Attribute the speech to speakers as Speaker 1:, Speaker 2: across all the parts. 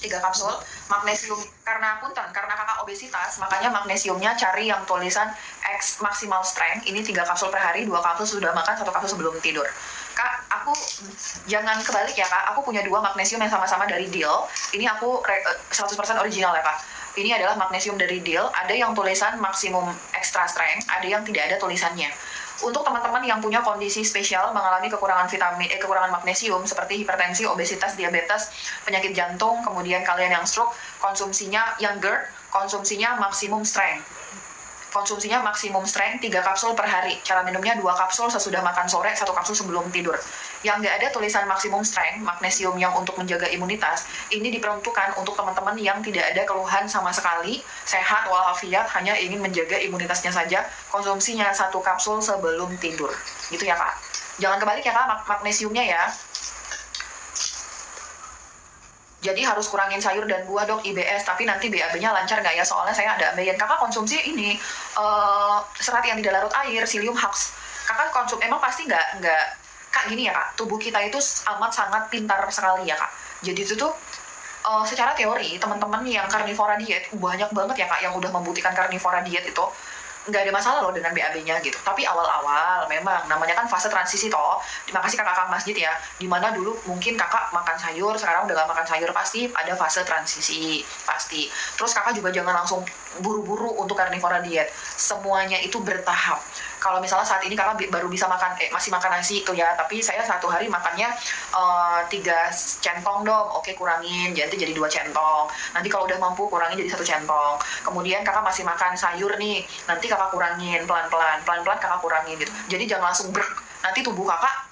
Speaker 1: 3 kapsul magnesium. Karena kakak obesitas, makanya magnesiumnya cari yang tulisan X maximal strength. Ini 3 kapsul per hari, 2 kapsul sudah makan, 1 kapsul sebelum tidur. Kak, aku jangan kebalik ya kak, aku punya 2 magnesium yang sama-sama dari Deal. Ini aku 100% original ya kak. Ini adalah magnesium dari Deal, ada yang tulisan maksimum extra strength, ada yang tidak ada tulisannya. Untuk teman-teman yang punya kondisi spesial mengalami kekurangan kekurangan magnesium seperti hipertensi, obesitas, diabetes, penyakit jantung, kemudian kalian yang stroke, konsumsinya yang GERD, konsumsinya maksimum strength. Konsumsinya maksimum strength 3 kapsul per hari. Cara minumnya 2 kapsul sesudah makan sore, 1 kapsul sebelum tidur. Yang nggak ada tulisan maksimum strength, magnesium yang untuk menjaga imunitas, ini diperuntukkan untuk teman-teman yang tidak ada keluhan sama sekali, sehat walafiat, hanya ingin menjaga imunitasnya saja, konsumsinya 1 kapsul sebelum tidur. Gitu ya kak. Jangan kebalik ya kak, magnesiumnya ya. Jadi harus kurangin sayur dan buah dok IBS, tapi nanti BAB-nya lancar nggak ya? Soalnya saya ada ambeien. Kakak konsumsi ini serat yang tidak larut air, psyllium husk. Kakak emang pasti nggak kak gini ya kak, tubuh kita itu amat sangat pintar sekali ya kak. Jadi itu tuh secara teori teman-teman yang karnivora diet banyak banget ya kak yang udah membuktikan karnivora diet itu nggak ada masalah loh dengan BAB-nya gitu. Tapi awal-awal memang namanya kan fase transisi toh. Terima kasih kakak masjid ya. Dimana dulu mungkin kakak makan sayur, sekarang udah gak makan sayur, pasti ada fase transisi pasti. Terus kakak juga jangan langsung buru-buru untuk karnivora diet. Semuanya itu bertahap. Kalau misalnya saat ini kakak baru bisa makan, masih makan nasi tuh ya, tapi saya 1 hari makannya 3 centong dong, oke kurangin, jadi 2 centong. Nanti kalau udah mampu kurangin jadi 1 centong. Kemudian kakak masih makan sayur nih, nanti kakak kurangin pelan-pelan kakak kurangin gitu. Jadi jangan langsung nanti tubuh kakak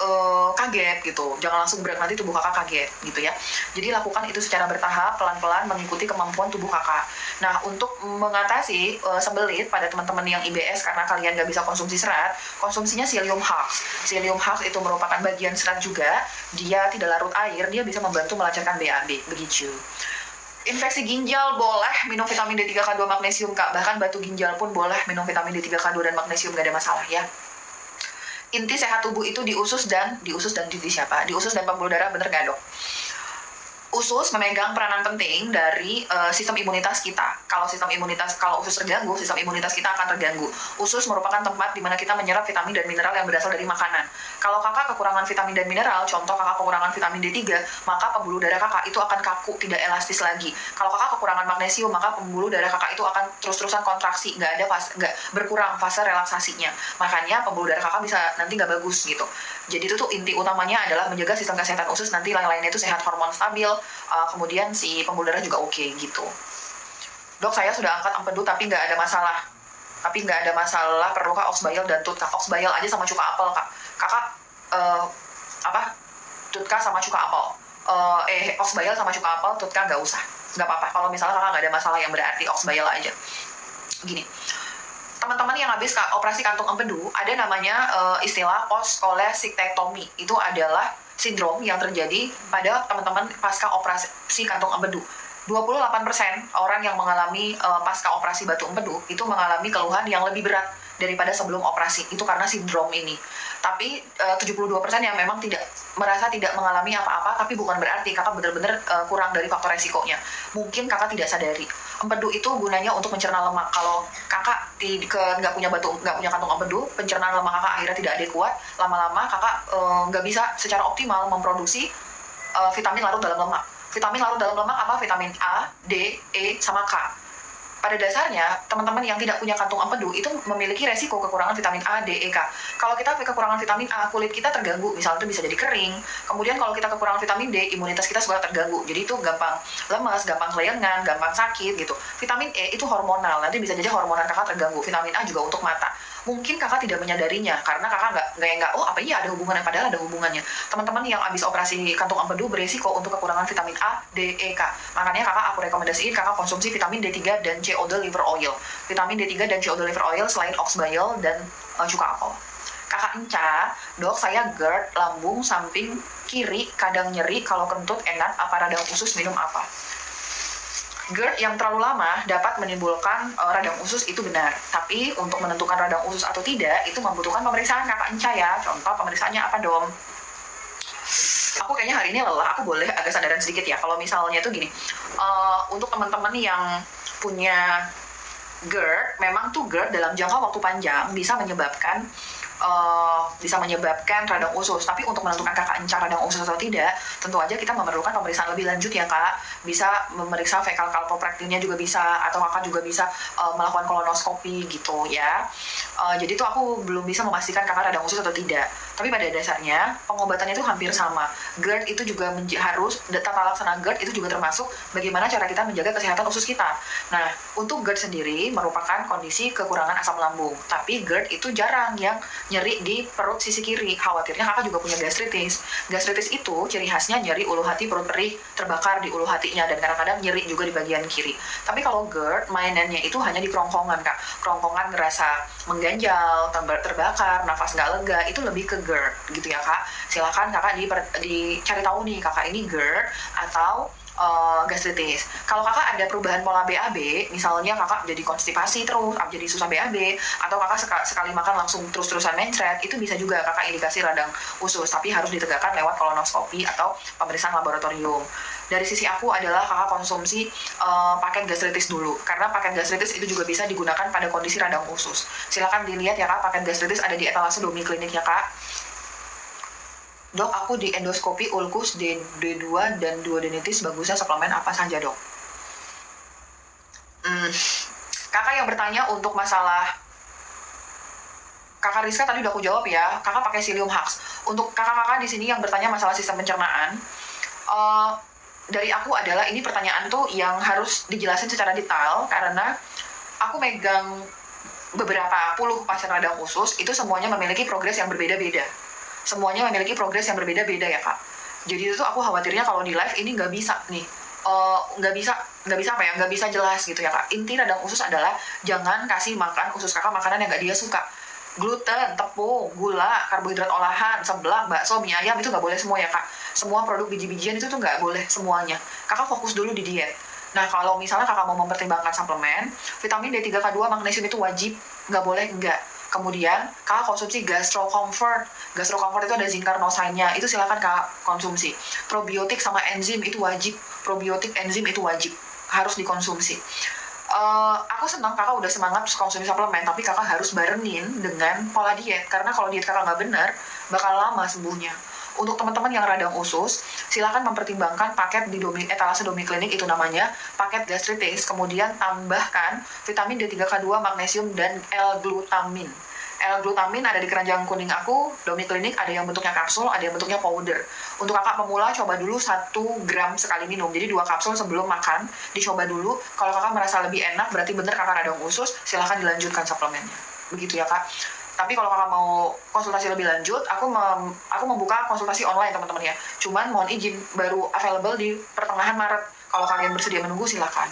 Speaker 1: kaget gitu. Jangan langsung nanti tubuh kakak kaget gitu ya. Jadi lakukan itu secara bertahap, pelan-pelan mengikuti kemampuan tubuh kakak. Nah, untuk mengatasi sembelit pada teman-teman yang IBS karena kalian nggak bisa konsumsi serat, konsumsinya psyllium husk. Psyllium husk itu merupakan bagian serat juga. Dia tidak larut air, dia bisa membantu melancarkan BAB, begitu. Infeksi ginjal boleh minum vitamin D3K2 magnesium kak. Bahkan batu ginjal pun boleh minum vitamin D3K2 dan magnesium, gak ada masalah ya. Inti sehat tubuh itu di usus dan di siapa? Di usus dan pembuluh darah, bener gak dok? Usus memegang peranan penting dari sistem imunitas kita. Kalau usus terganggu, sistem imunitas kita akan terganggu. Usus merupakan tempat di mana kita menyerap vitamin dan mineral yang berasal dari makanan. Kalau kakak kekurangan vitamin dan mineral, contoh kakak kekurangan vitamin D3, maka pembuluh darah kakak itu akan kaku, tidak elastis lagi. Kalau kakak kekurangan magnesium, maka pembuluh darah kakak itu akan terus-terusan kontraksi, nggak berkurang fase relaksasinya. Makanya pembuluh darah kakak bisa nanti nggak bagus gitu. Jadi itu tuh inti utamanya adalah menjaga sistem kesehatan usus, nanti lain-lainnya itu sehat, hormon stabil, kemudian si pembuluh darah juga oke gitu. Dok, saya sudah angkat empedu tapi nggak ada masalah. Perlukah oxbile dan tutka? Oxbile aja sama cuka apel kak. Kakak tutka sama cuka apel. Oxbile sama cuka apel, tutka nggak usah. Nggak apa-apa. Kalau misalnya kakak nggak ada masalah yang berarti oxbile aja. Gini. Teman-teman yang habis operasi kantung empedu, ada namanya istilah post-cholecystectomy. Itu adalah sindrom yang terjadi pada teman-teman pasca operasi kantung empedu. 28% orang yang mengalami pasca operasi batu empedu itu mengalami keluhan yang lebih berat daripada sebelum operasi. Itu karena sindrom ini. Tapi 72% yang memang merasa tidak mengalami apa-apa, tapi bukan berarti kakak benar-benar kurang dari faktor resikonya. Mungkin kakak tidak sadari. Empedu itu gunanya untuk mencerna lemak. Kalau kakak nggak punya kantung empedu, pencernaan lemak kakak akhirnya tidak adekuat, lama-lama kakak nggak bisa secara optimal memproduksi vitamin larut dalam lemak. Vitamin larut dalam lemak apa? Vitamin A, D, E, sama K. Pada dasarnya, teman-teman yang tidak punya kantung empedu itu memiliki resiko kekurangan vitamin A, D, E, K. Kalau kita kekurangan vitamin A, kulit kita terganggu, misalnya itu bisa jadi kering. Kemudian kalau kita kekurangan vitamin D, imunitas kita juga terganggu. Jadi itu gampang lemas, gampang kelayangan, gampang sakit gitu. Vitamin E itu hormonal, nanti bisa jadi hormonal kakak terganggu. Vitamin A juga untuk mata. Mungkin kakak tidak menyadarinya karena kakak nggak ada hubungannya, padahal ada hubungannya. Teman-teman yang habis operasi kantung empedu beresiko untuk kekurangan vitamin A, D, E, K. Makanya aku rekomendasiin kakak konsumsi vitamin D3 dan COD liver oil. Vitamin D3 dan COD liver oil selain oxbile dan cuka apel. Kakak Enca, dok saya GERD, lambung samping kiri kadang nyeri, kalau kentut enak, apa radang usus, minum apa? GERD yang terlalu lama dapat menimbulkan radang usus, itu benar. Tapi untuk menentukan radang usus atau tidak, itu membutuhkan pemeriksaan kakak Enca ya. Contoh pemeriksaannya apa dong? Aku aku kayaknya hari ini lelah, aku boleh agak sadaran sedikit ya. Kalau misalnya tuh gini, untuk teman-teman yang punya GERD, memang tuh GERD dalam jangka waktu panjang bisa menyebabkan radang usus. Tapi untuk menentukan kakak encar radang usus atau tidak, tentu aja kita memerlukan pemeriksaan lebih lanjut ya kak. Bisa memeriksa fekal kalpopraktínnya juga bisa, atau kakak juga bisa melakukan kolonoskopi gitu ya. Jadi tuh aku belum bisa memastikan kakak radang usus atau tidak. Tapi pada dasarnya pengobatannya itu hampir sama. GERD itu juga harus, tata laksana GERD itu juga termasuk bagaimana cara kita menjaga kesehatan usus kita. Nah, untuk GERD sendiri merupakan kondisi kekurangan asam lambung. Tapi GERD itu jarang yang nyeri di perut sisi kiri. Khawatirnya kakak juga punya gastritis. Gastritis itu ciri khasnya nyeri ulu hati, perut perih, terbakar di ulu hatinya, dan kadang-kadang nyeri juga di bagian kiri. Tapi kalau GERD, mainannya itu hanya di kerongkongan kak. Kerongkongan ngerasa mengganjal, terbakar, nafas nggak lega, itu lebih ke GERD gitu ya kak. Silakan kakak dicari tahu nih, kakak ini GERD atau gastritis. Kalau kakak ada perubahan pola BAB, misalnya kakak jadi konstipasi terus, jadi susah BAB, atau kakak sekali makan langsung terus-terusan mencret, itu bisa juga kakak indikasi radang usus, tapi harus ditegakkan lewat kolonoskopi atau pemeriksaan laboratorium. Dari sisi aku adalah kakak konsumsi paket gastritis dulu, karena paket gastritis itu juga bisa digunakan pada kondisi radang usus. Silakan dilihat ya kak, paket gastritis ada di etalase Domi Klinik ya kak. Dok, aku di endoskopi ulkus D2 dan duodenitis, bagusnya suplemen apa saja dok? Kakak yang bertanya untuk masalah kakak Rizka tadi udah aku jawab ya, kakak pakai Psyllium Hux. Untuk kakak-kakak di sini yang bertanya masalah sistem pencernaan, dari aku adalah ini pertanyaan tuh yang harus dijelasin secara detail, karena aku megang beberapa puluh pasien radang usus, itu semuanya memiliki progres yang berbeda-beda. Semuanya memiliki progres yang berbeda-beda ya kak. Jadi itu aku khawatirnya kalau di live ini nggak bisa nih, nggak bisa jelas gitu ya kak. Inti radang usus adalah jangan kasih makan usus kakak makanan yang nggak dia suka. Gluten, tepung, gula, karbohidrat olahan, seblak, bakso, mie ayam, itu nggak boleh semua ya kak. Semua produk biji-bijian itu tuh nggak boleh semuanya. Kakak fokus dulu di diet. Nah, kalau misalnya kakak mau mempertimbangkan suplemen, vitamin D3, K2, magnesium itu wajib, nggak boleh enggak. Kemudian, kakak konsumsi Gastro Comfort. Gastro Comfort itu ada zinc carnosine-nya, itu silakan kakak konsumsi. Probiotik sama enzim itu wajib. Probiotik, enzim itu wajib, harus dikonsumsi. Aku senang kakak udah semangat konsumsi suplemen, tapi kakak harus barengin dengan pola diet. Karena kalau diet kakak nggak benar, bakal lama sembuhnya. Untuk teman-teman yang radang usus, silakan mempertimbangkan paket di etalase Domi Klinik, itu namanya paket gastritis. Kemudian tambahkan vitamin D3, K2, magnesium, dan L-glutamin. L-glutamin ada di keranjang kuning aku, Domi Klinik, ada yang bentuknya kapsul, ada yang bentuknya powder. Untuk kakak pemula, coba dulu 1 gram sekali minum. Jadi 2 kapsul sebelum makan, dicoba dulu. Kalau kakak merasa lebih enak, berarti bener kakak radang usus, silahkan dilanjutkan suplemennya. Begitu ya kak. Tapi kalau kakak mau konsultasi lebih lanjut, aku membuka konsultasi online teman-teman ya. Cuman mohon izin, baru available di pertengahan Maret. Kalau kalian bersedia menunggu, silakan.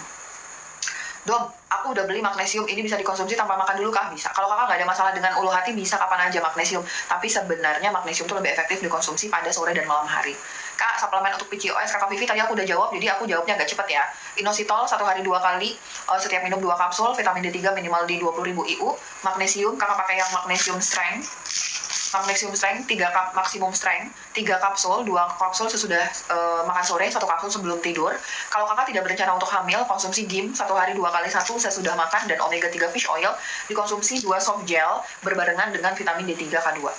Speaker 1: Dok, aku udah beli magnesium, ini bisa dikonsumsi tanpa makan dulu kah? Bisa. Kalau kakak nggak ada masalah dengan ulu hati, bisa kapan aja magnesium. Tapi sebenarnya magnesium itu lebih efektif dikonsumsi pada sore dan malam hari. Kak, suplemen untuk PCOS, kakak Vivi tadi aku udah jawab, jadi aku jawabnya agak cepet ya. Inositol 1 hari 2 kali, setiap minum 2 kapsul, vitamin D3 minimal di 20.000 IU, magnesium, kakak pakai yang magnesium strength, 3 cup maksimum strength, 3 kapsul, 2 kapsul sesudah makan sore, 1 kapsul sebelum tidur. Kalau kakak tidak berencana untuk hamil, konsumsi GIM 1 hari 2 kali 1 sesudah makan, dan omega 3 fish oil, dikonsumsi 2 soft gel berbarengan dengan vitamin D3 K2.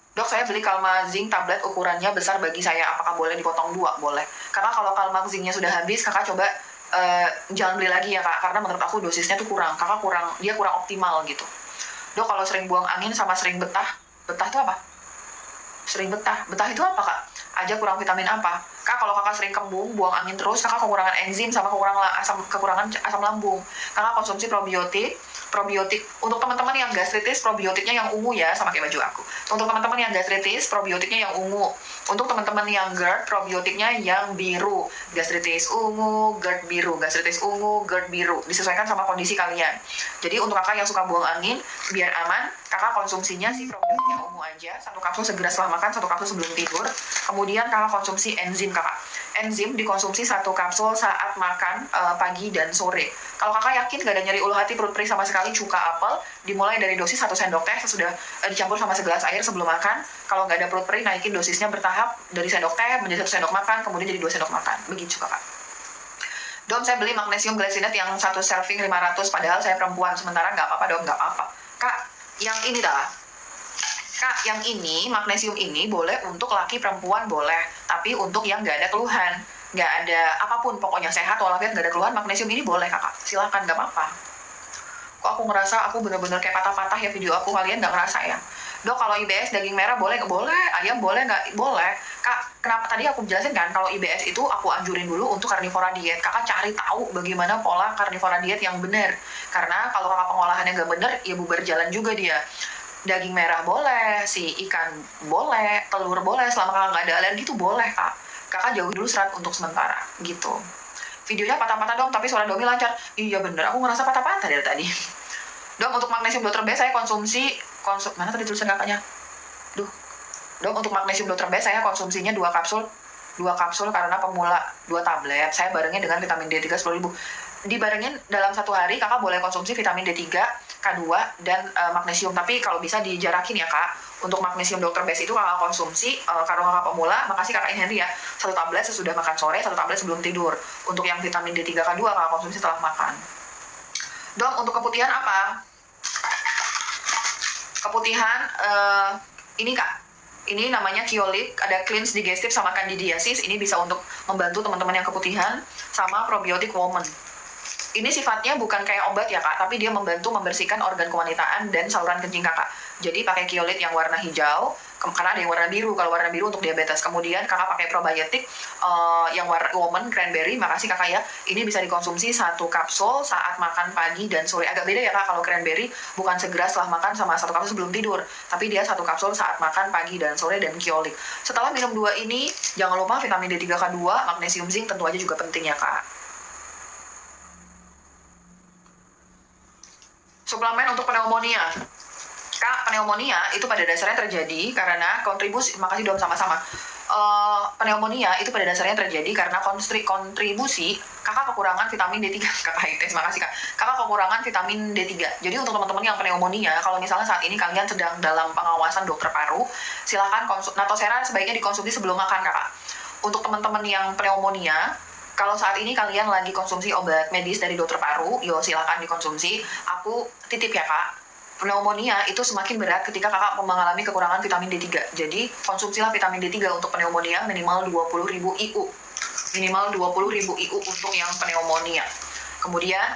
Speaker 1: Dok, saya beli Calma Zinc tablet, ukurannya besar bagi saya, apakah boleh dipotong 2? Boleh. Karena kalau Calma Zinc-nya sudah habis, kakak coba jangan beli lagi ya kak, karena menurut aku dosisnya tuh dia kurang optimal gitu. Dok, kalau sering buang angin sama sering betah itu apa? Sering betah itu apa kak? Aja kurang vitamin apa? Kak, kalau kakak sering kembung, buang angin terus, kakak kekurangan enzim sama kekurangan asam lambung. Kakak konsumsi probiotik. Untuk teman-teman yang gastritis, probiotiknya yang ungu ya, sama kayak baju aku. Untuk teman-teman yang gastritis, probiotiknya yang ungu. Untuk teman-teman yang GERD, probiotiknya yang biru. Gastritis ungu, GERD biru. Gastritis ungu, GERD biru. Disesuaikan sama kondisi kalian. Jadi untuk kakak yang suka buang angin, biar aman, kakak konsumsinya si probiotik yang ungu aja, 1 kapsul segera setelah makan, 1 kapsul sebelum tidur. Kemudian kakak konsumsi enzim kakak. Enzim dikonsumsi 1 kapsul saat makan pagi dan sore. Kalau kakak yakin gak ada nyeri ulu hati, perut perih sama sekali, cuka apel, dimulai dari dosis 1 sendok teh sesudah dicampur sama segelas air sebelum makan. Kalau nggak ada perut perih, naikin dosisnya bertahap dari sendok teh menjadi 1 sendok makan, kemudian jadi 2 sendok makan. Begitu kakak. Dom, saya beli magnesium glycinate yang 1 serving 500, padahal saya perempuan, sementara nggak apa-apa dong, nggak apa-apa. Kak, yang ini dah. Kak, yang ini, magnesium ini boleh untuk laki perempuan boleh, tapi untuk yang nggak ada keluhan, nggak ada apapun, pokoknya sehat walafiat nggak ada keluhan, magnesium ini boleh kakak, silakan, nggak apa-apa. Kok aku ngerasa aku bener-bener kayak patah-patah ya video aku, kalian nggak ngerasa ya? Dok, kalau IBS daging merah boleh nggak? Boleh. Ayam boleh nggak? Boleh. Kak, kenapa tadi aku jelasin kan, kalau IBS itu aku anjurin dulu untuk karnivora diet. Kakak cari tahu bagaimana pola karnivora diet yang benar. Karena kalau kakak pengolahannya nggak benar, ya bubar jalan juga dia. Daging merah boleh, si ikan boleh, telur boleh, selama kakak nggak ada alergi itu boleh kak. Kakak jauhi dulu serat untuk sementara, gitu. Videonya patah-patah dong, tapi suara Domi lancar. Iya bener, aku ngerasa patah-patah dari tadi. Dok, untuk magnesium Dr. B saya mana tadi tulisan kakaknya? Dok, untuk magnesium Dr. B saya konsumsinya 2 kapsul karena pemula, 2 tablet. Saya barengin dengan vitamin D3 10.000. Dibarengin dalam 1 hari, kakak boleh konsumsi vitamin D3, K2, dan magnesium. Tapi kalau bisa dijarakin ya kak. Untuk magnesium Dr. B itu kakak konsumsi, kalau kakak pemula, makasih kakak Henry ya, 1 tablet sesudah makan sore, 1 tablet sebelum tidur. Untuk yang vitamin D3, K2 kakak konsumsi setelah makan. Dok, untuk keputihan apa? Keputihan, ini kak, ini namanya Kyolic, ada cleanse digestive sama candidiasis. Ini bisa untuk membantu teman-teman yang keputihan, sama probiotik woman. Ini sifatnya bukan kayak obat ya kak, tapi dia membantu membersihkan organ kewanitaan dan saluran kencing kakak. Jadi pakai Kyolic yang warna hijau, karena ada yang warna biru. Kalau warna biru untuk diabetes. Kemudian kakak pakai probiotik yang warna woman cranberry, makasih kakak ya. Ini bisa dikonsumsi 1 kapsul saat makan pagi dan sore. Agak beda ya kak, kalau cranberry bukan segera setelah makan sama 1 kapsul sebelum tidur, tapi dia 1 kapsul saat makan pagi dan sore, dan Kyolic. Setelah minum 2 ini, jangan lupa vitamin D3, K2, magnesium, zinc tentu aja juga penting ya kak. Suplemen untuk pneumonia. Kak, pneumonia itu pada dasarnya terjadi karena kontribusi, makasih dong sama-sama. Pneumonia itu pada dasarnya terjadi karena kontribusi kakak kekurangan vitamin D3. Kakak Ites, makasih kak. Kakak kekurangan vitamin D3. Jadi untuk teman-teman yang pneumonia, kalau misalnya saat ini kalian sedang dalam pengawasan dokter paru, silakan Natosera sebaiknya dikonsumsi sebelum makan kakak. Untuk teman-teman yang pneumonia, kalau saat ini kalian lagi konsumsi obat medis dari dokter paru, yo silakan dikonsumsi. Aku titip ya kak, pneumonia itu semakin berat ketika kakak mengalami kekurangan vitamin D3. Jadi konsumsilah vitamin D3 untuk pneumonia minimal 20.000 IU. Minimal 20.000 IU untuk yang pneumonia. Kemudian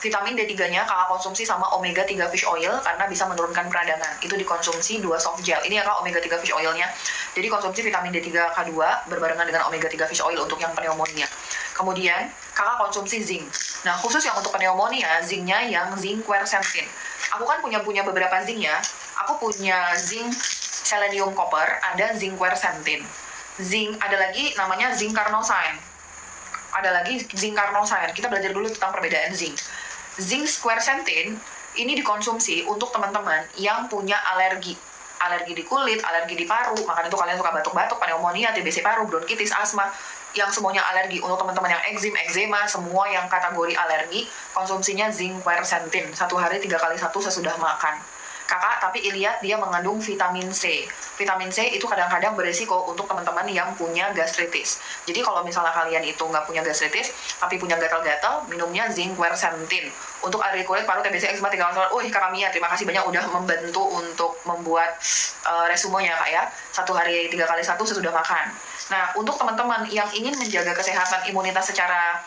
Speaker 1: vitamin D3-nya kakak konsumsi sama omega 3 fish oil karena bisa menurunkan peradangan. Itu dikonsumsi 2 soft gel. Ini ya kak, omega 3 fish oilnya. Jadi konsumsi vitamin D3 K2 berbarengan dengan omega 3 fish oil untuk yang pneumonia. Kemudian kakak konsumsi zinc. Nah, khusus yang untuk pneumonia, zincnya yang zinc quercetin. Aku kan punya beberapa zinc ya. Aku punya zinc selenium copper, ada zinc quercetin. Zinc, ada lagi namanya zinc carnosine. Ada lagi zinc carnosine. Kita belajar dulu tentang perbedaan zinc. Zinc quercetin ini dikonsumsi untuk teman-teman yang punya alergi di kulit, alergi di paru. Makanya itu kalian suka batuk-batuk, pneumonia, TBC paru, bronkitis, asma, yang semuanya alergi. Untuk teman-teman yang eczema, semua yang kategori alergi, konsumsinya zinc quercetin 1 hari 3 kali 1 sesudah makan. Kakak, tapi lihat dia mengandung vitamin C. Vitamin C itu kadang-kadang beresiko untuk teman-teman yang punya gastritis. Jadi kalau misalnya kalian itu nggak punya gastritis, tapi punya gatal-gatal, minumnya zinc quercetin. Untuk alergi kulit, paru, TBC, eczema, 3 kali 1. Kakak Mia, terima kasih banyak udah membantu untuk membuat resumenya kak ya. 1 hari 3 kali 1 sesudah makan. Nah, untuk teman-teman yang ingin menjaga kesehatan imunitas secara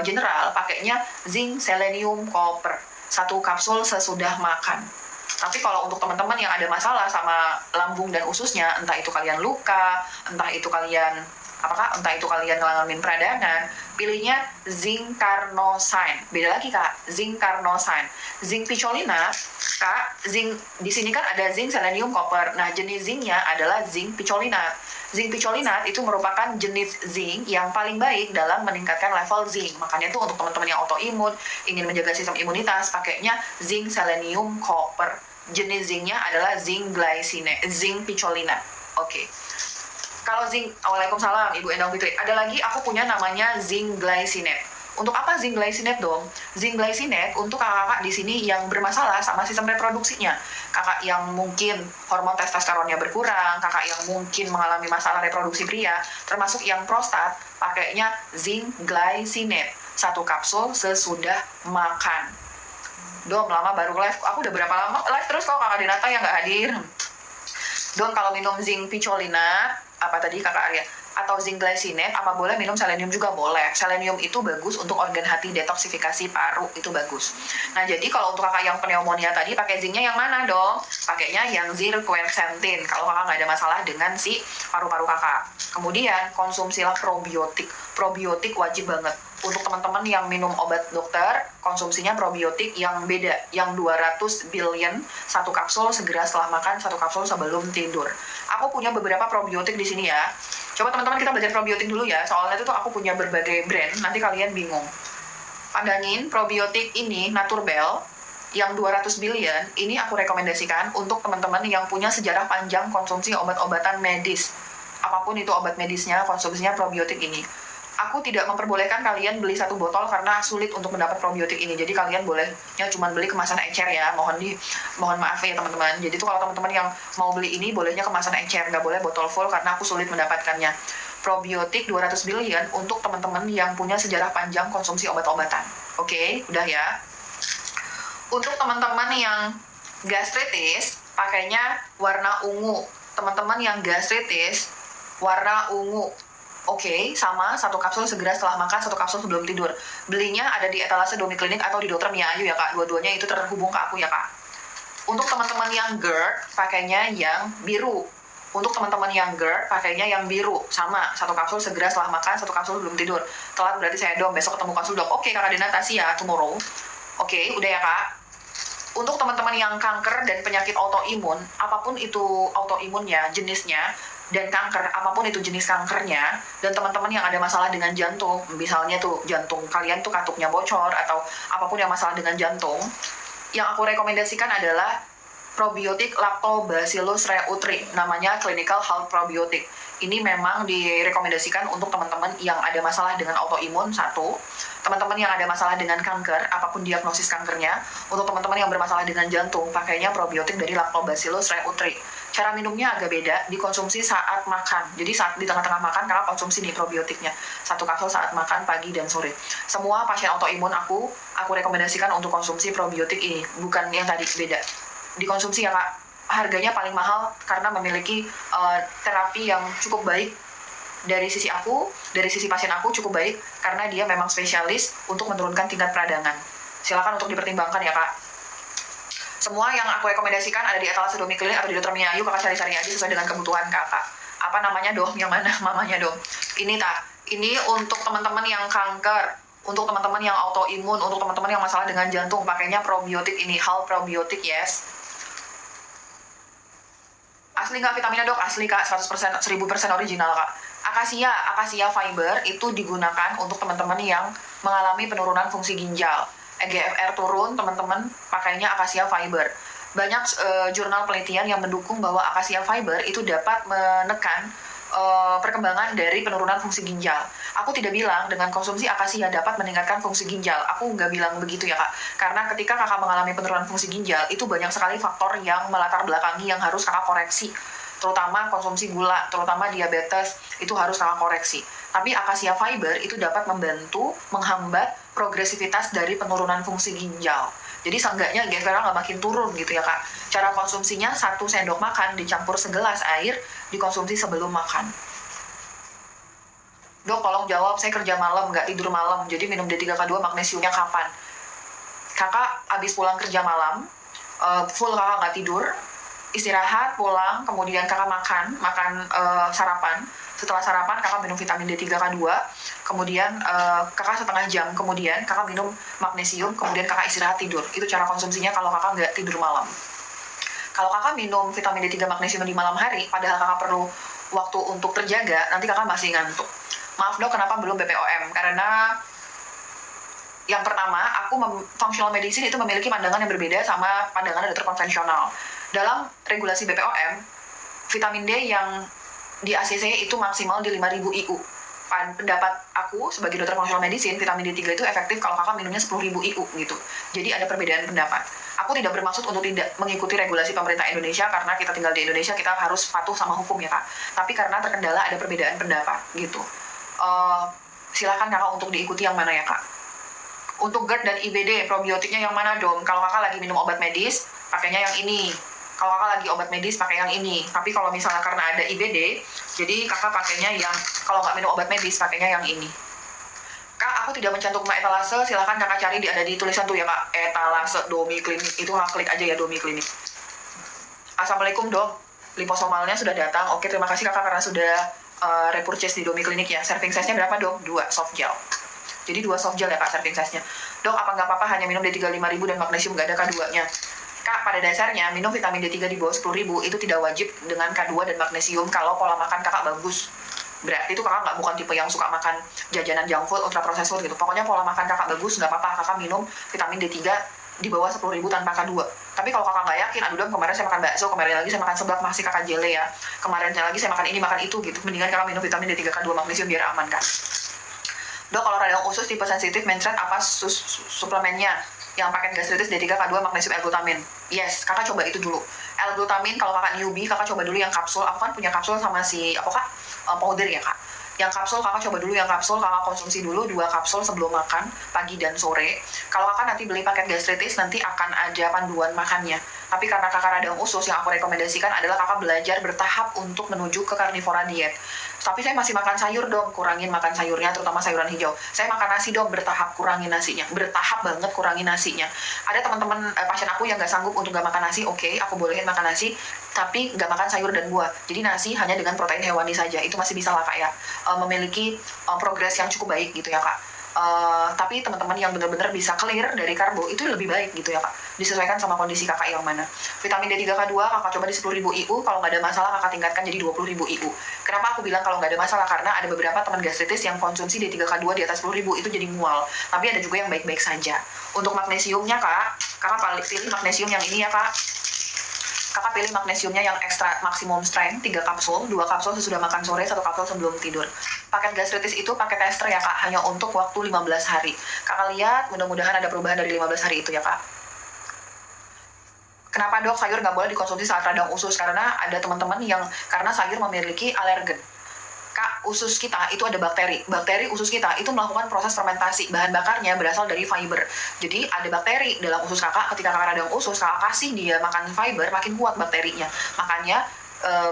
Speaker 1: general, pakainya zinc selenium copper 1 kapsul sesudah makan. Tapi kalau untuk teman-teman yang ada masalah sama lambung dan ususnya, entah itu kalian luka, entah itu kalian ngalamin peradangan, pilihnya zinc carnosine. Beda lagi kak, zinc carnosine. Zinc picolinat, kak, zinc di sini kan ada zinc selenium copper. Nah, jenis zincnya adalah zinc picolinat. Zinc picolinat itu merupakan jenis zinc yang paling baik dalam meningkatkan level zinc. Makanya tuh untuk teman-teman yang autoimun, ingin menjaga sistem imunitas, pakainya zinc selenium copper. jenis zincnya adalah zinc glycinate, zinc picolina. Oke. Kalau zinc, waalaikumsalam Ibu Endang Fitri. Ada lagi aku punya namanya zinc glycinate. Untuk apa zinc glycinate dong? Zinc glycinate untuk kakak-kakak di sini yang bermasalah sama sistem reproduksinya. Kakak yang mungkin hormon testosteronnya berkurang, kakak yang mungkin mengalami masalah reproduksi pria, termasuk yang prostat, pakainya zinc glycinate. 1 kapsul sesudah makan. Dom, lama baru live. Aku udah berapa lama live terus kalau kakak Dinata yang nggak hadir. Dom, kalau minum zinc picolina, apa tadi kakak Arya, atau zinc glycinate, apa boleh minum selenium juga? Boleh. Selenium itu bagus untuk organ hati, detoksifikasi paru, itu bagus. Nah, jadi kalau untuk kakak yang pneumonia tadi, pakai zincnya yang mana dong? Pakainya yang zirquercetin, kalau kakak nggak ada masalah dengan si paru-paru kakak. Kemudian, konsumsilah probiotik. Probiotik wajib banget. Untuk teman-teman yang minum obat dokter, konsumsinya probiotik yang beda, yang 200 billion, 1 kapsul segera setelah makan, 1 kapsul sebelum tidur. Aku punya beberapa probiotik di sini ya. Coba teman-teman kita belajar probiotik dulu ya, soalnya itu tuh aku punya berbagai brand, nanti kalian bingung. Pandangin probiotik ini, Naturbel, yang 200 billion, ini aku rekomendasikan untuk teman-teman yang punya sejarah panjang konsumsi obat-obatan medis. Apapun itu obat medisnya, konsumsinya probiotik ini. Aku tidak memperbolehkan kalian beli 1 botol karena sulit untuk mendapat probiotik ini. Jadi kalian bolehnya cuma beli kemasan encer ya. Mohon maaf ya teman-teman. Jadi tuh kalau teman-teman yang mau beli ini bolehnya kemasan encer, nggak boleh botol full karena aku sulit mendapatkannya. Probiotik 200 billion untuk teman-teman yang punya sejarah panjang konsumsi obat-obatan. Oke, udah ya. Untuk teman-teman yang gastritis, pakainya warna ungu. Teman-teman yang gastritis, warna ungu. Oke, sama 1 kapsul segera setelah makan, 1 kapsul sebelum tidur. Belinya ada di etalase Domi Klinik atau di Dokter Mia Ayu ya kak. Dua-duanya itu terhubung ke aku ya kak. Untuk teman-teman yang GERD, pakainya yang biru. Untuk teman-teman yang GERD, pakainya yang biru. Sama, 1 kapsul segera setelah makan, 1 kapsul sebelum tidur. Telat berarti saya dong, besok ketemu konsul dok. Oke kakak Dinata sih ya, tomorrow. Oke, udah ya kak. Untuk teman-teman yang kanker dan penyakit autoimun, apapun itu autoimunnya, jenisnya, dan kanker, apapun itu jenis kankernya, dan teman-teman yang ada masalah dengan jantung, misalnya tuh jantung kalian tuh katupnya bocor, atau apapun yang masalah dengan jantung, yang aku rekomendasikan adalah probiotik Lactobacillus reuteri, namanya Clinical Health Probiotic. Ini memang direkomendasikan untuk teman-teman yang ada masalah dengan autoimun, 1. Teman-teman yang ada masalah dengan kanker, apapun diagnosis kankernya. Untuk teman-teman yang bermasalah dengan jantung, pakainya probiotik dari Lactobacillus reuteri. Cara minumnya agak beda, dikonsumsi saat makan. Jadi saat di tengah-tengah makan, kakak konsumsi nih probiotiknya. 1 kapsul saat makan pagi dan sore. Semua pasien autoimun aku rekomendasikan untuk konsumsi probiotik ini. Bukan yang tadi, beda. Dikonsumsi ya kak. Harganya paling mahal karena memiliki terapi yang cukup baik. Dari sisi aku, dari sisi pasien aku cukup baik karena dia memang spesialis untuk menurunkan tingkat peradangan. Silakan untuk dipertimbangkan ya kak. Semua yang aku rekomendasikan ada di etalase Domi Klinik atau di Dokter Mia Ayu, kakak cari-cari aja sesuai dengan kebutuhan kakak. Apa namanya dong? Yang mana mamanya dong? Ini ini untuk teman-teman yang kanker, untuk teman-teman yang autoimun, untuk teman-teman yang masalah dengan jantung, pakainya probiotik ini, Hal Probiotik, yes. Asli nggak vitaminnya dok? Asli kak, 100%, 1000% original kak. Akasia fiber itu digunakan untuk teman-teman yang mengalami penurunan fungsi ginjal. EGFR turun, teman-teman pakainya akasia fiber. Banyak jurnal penelitian yang mendukung bahwa akasia fiber itu dapat menekan perkembangan dari penurunan fungsi ginjal. Aku tidak bilang dengan konsumsi akasia dapat meningkatkan fungsi ginjal. Aku nggak bilang begitu ya kak. Karena ketika kakak mengalami penurunan fungsi ginjal, itu banyak sekali faktor yang melatar belakangi yang harus kakak koreksi. Terutama konsumsi gula, terutama diabetes, itu harus kakak koreksi. Tapi akasia fiber itu dapat membantu menghambat progresivitas dari penurunan fungsi ginjal. Jadi seenggaknya GFR nggak makin turun gitu ya kak. Cara konsumsinya 1 sendok makan dicampur segelas air, dikonsumsi sebelum makan. Dok tolong jawab, saya kerja malam, nggak tidur malam, jadi minum D3K2 magnesiumnya kapan? Kakak abis pulang kerja malam, full kakak nggak tidur, istirahat, pulang, kemudian kakak makan sarapan. Setelah sarapan kakak minum vitamin D3K2, kemudian kakak setengah jam kemudian kakak minum magnesium, kemudian kakak istirahat tidur. Itu cara konsumsinya kalau kakak nggak tidur malam. Kalau kakak minum vitamin D3 magnesium di malam hari, padahal kakak perlu waktu untuk terjaga, nanti kakak masih ngantuk. Maaf dok, kenapa belum BPOM? Karena Yang pertama, functional medicine itu memiliki pandangan yang berbeda sama pandangan dokter konvensional. Dalam regulasi BPOM, vitamin D yang di ACC itu maksimal di 5.000 IU. Pendapat aku sebagai dokter functional medicine, vitamin D3 itu efektif kalau kakak minumnya 10.000 IU gitu. Jadi ada perbedaan pendapat. Aku tidak bermaksud untuk tidak mengikuti regulasi pemerintah Indonesia karena kita tinggal di Indonesia, kita harus patuh sama hukum ya kak. Tapi karena terkendala ada perbedaan pendapat gitu. Silakan kakak untuk diikuti yang mana ya kak. Untuk GERD dan IBD, probiotiknya yang mana dong? Kalau kakak lagi minum obat medis, pakainya yang ini. Kalau kakak lagi obat medis, pakai yang ini. Tapi kalau misalnya karena ada IBD, jadi kakak pakainya yang, kalau nggak minum obat medis, pakainya yang ini. Kak, aku tidak mencantumkan etalase, silahkan kakak cari, ada di tulisan tuh ya kak, etalase Domi Klinik. Itu kakak klik aja ya, Domi Klinik. Assalamualaikum dong, liposomalnya sudah datang. Oke, terima kasih kakak karena sudah repurchase di Domi Klinik ya. Serving size-nya berapa dong? 2 soft gel. Jadi 2 soft gel ya kak serving size-nya. Dok, apa nggak apa-apa hanya minum D3 5.000 dan magnesium nggak ada K2-nya? Kak, pada dasarnya minum vitamin D3 di bawah 10.000 itu tidak wajib dengan K2 dan magnesium kalau pola makan kakak bagus. Berarti itu kakak bukan tipe yang suka makan jajanan junk food, ultra processed food gitu. Pokoknya pola makan kakak bagus, nggak apa-apa kakak minum vitamin D3 di bawah 10.000 tanpa K2. Tapi kalau kakak nggak yakin, aduh dong kemarin saya makan bakso, kemarin lagi saya makan seblak masih kakak jele ya, kemarin lagi saya makan ini makan itu gitu, mendingan kakak minum vitamin D3 K2 magnesium biar aman kan. Dok, kalau radang usus tipe sensitif mencret apa suplemennya yang paket gastritis D3 K2 magnesium L-glutamin? Yes, kakak coba itu dulu. L-glutamin kalau kakak newbie, kakak coba dulu yang kapsul. Aku kan punya kapsul sama si apa kak? Powder ya kak. Yang kapsul kakak coba dulu yang kapsul, kakak konsumsi dulu 2 kapsul sebelum makan pagi dan sore. Kalau kakak nanti beli paket gastritis nanti akan ada panduan makannya. Tapi karena kakak radang usus, yang aku rekomendasikan adalah kakak belajar bertahap untuk menuju ke karnivora diet. Tapi saya masih makan sayur dong, kurangin makan sayurnya, terutama sayuran hijau. Saya makan nasi dong, bertahap kurangin nasinya, bertahap banget kurangin nasinya. Ada teman-teman pasien aku yang nggak sanggup untuk nggak makan nasi, oke, aku bolehin makan nasi, tapi nggak makan sayur dan buah. Jadi nasi hanya dengan protein hewani saja, itu masih bisa lah kak ya, memiliki progres yang cukup baik gitu ya kak. Tapi teman-teman yang benar-benar bisa clear dari karbo itu lebih baik gitu ya kak, disesuaikan sama kondisi kakak yang mana. Vitamin D3 K2 kakak coba di 10.000 IU, kalau nggak ada masalah kakak tingkatkan jadi 20.000 IU. Kenapa aku bilang kalau nggak ada masalah? Karena ada beberapa teman gastritis yang konsumsi D3 K2 di atas 10.000 itu jadi mual, tapi ada juga yang baik-baik saja. Untuk magnesiumnya kak, kakak pilih magnesium yang ini ya kak. Kakak pilih magnesiumnya yang ekstra maksimum strength 3 kapsul, 2 kapsul sesudah makan sore, 1 kapsul sebelum tidur. Paket gastritis itu paket tester ya kak, hanya untuk waktu 15 hari. Kakak lihat, mudah-mudahan ada perubahan dari 15 hari itu ya kak. Kenapa dok sayur nggak boleh dikonsumsi saat radang usus? Karena ada teman-teman yang karena sayur memiliki alergen. Kak, usus kita itu ada bakteri. Bakteri usus kita itu melakukan proses fermentasi. Bahan bakarnya berasal dari fiber. Jadi ada bakteri dalam usus kakak. Ketika kakak radang usus, kakak kasih dia makan fiber, makin kuat bakterinya. Makanya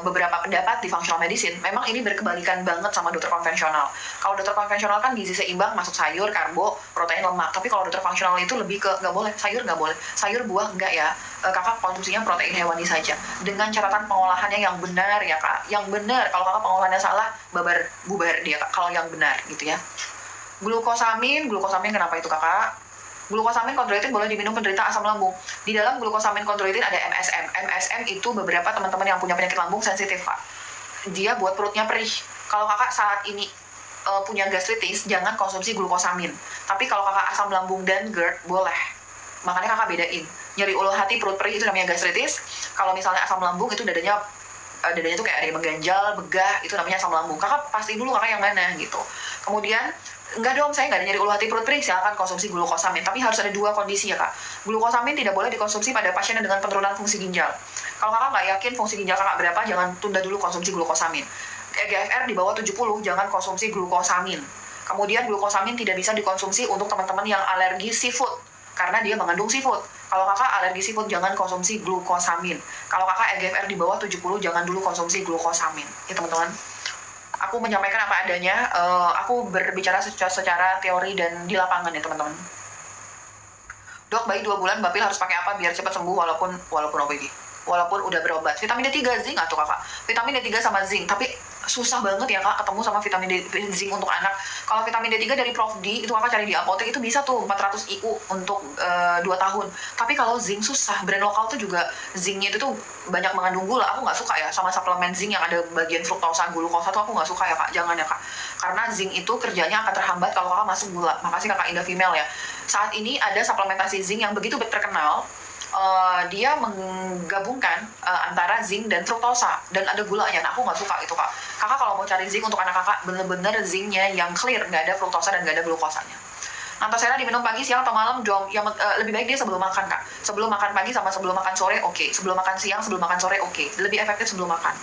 Speaker 1: beberapa pendapat di functional medicine memang ini berkebalikan banget sama dokter konvensional. Kalau dokter konvensional kan gizi seimbang, masuk sayur, karbo, protein, lemak. Tapi kalau dokter functional itu lebih ke nggak boleh, sayur nggak boleh, sayur buah enggak ya. Kakak konsumsinya protein hewani saja dengan catatan pengolahannya yang benar ya kak, yang benar. Kalau kakak pengolahannya salah, bubar dia kak. Kalau yang benar gitu ya. Glukosamin kenapa itu kakak? Glukosamin kontrolitin boleh diminum penderita asam lambung. Di dalam glukosamin kontrolitin ada MSM. MSM itu beberapa teman-teman yang punya penyakit lambung sensitif kak. Dia buat perutnya perih. Kalau kakak saat ini punya gastritis, jangan konsumsi glukosamin. Tapi kalau kakak asam lambung dan GERD, boleh. Makanya kakak bedain. Nyeri ulu hati, perut perih itu namanya gastritis. Kalau misalnya asam lambung itu dadanya tuh kayak ada yang mengganjal, begah, itu namanya asam lambung. Kakak pasti dulu kakak yang mana gitu. Kemudian enggak dong, saya nggak ada nyeri ulu hati perut perih, silakan konsumsi glukosamin. Tapi harus ada 2 kondisi ya kak. Glukosamin tidak boleh dikonsumsi pada pasien dengan penurunan fungsi ginjal. Kalau kakak nggak yakin fungsi ginjal kakak berapa, jangan tunda dulu konsumsi glukosamin. EGFR di bawah 70, jangan konsumsi glukosamin. Kemudian glukosamin tidak bisa dikonsumsi untuk teman-teman yang alergi seafood, karena dia mengandung seafood. Kalau kakak alergi seafood, jangan konsumsi glukosamin. Kalau kakak EGFR di bawah 70, jangan dulu konsumsi glukosamin. Ya teman-teman. Aku menyampaikan apa adanya, aku berbicara secara teori dan di lapangan ya teman-teman. Dok, bayi 2 bulan Bapil harus pakai apa biar cepat sembuh walaupun OPG? Walaupun udah berobat. Vitamin D3 zinc atau kakak? Vitamin D3 sama zinc, tapi susah banget ya kak ketemu sama vitamin D, zinc untuk anak. Kalau vitamin D3 dari Prof D itu kakak cari di apotek itu bisa tuh 400 IU untuk 2 tahun. Tapi kalau zinc susah, brand lokal tuh juga zincnya itu tuh banyak mengandung gula. Aku nggak suka ya sama suplemen zinc yang ada bagian fruktosa, glukosa tuh aku nggak suka ya kak, jangan ya kak. Karena zinc itu kerjanya akan terhambat kalau kakak masuk gula. Makasih kakak Indah Female ya. Saat ini ada suplementasi zinc yang begitu terkenal. Dia menggabungkan antara zinc dan fruktosa dan ada gulanya. Nah, aku nggak suka itu kak. Kakak kalau mau cari zinc untuk anak kakak bener-bener zincnya yang clear, nggak ada fruktosa dan nggak ada glukosanya. Antasera diminum pagi, siang, atau malam, yang lebih baik dia sebelum makan kak. Sebelum makan pagi sama sebelum makan sore oke. Sebelum makan siang, sebelum makan sore oke. Lebih efektif sebelum makan.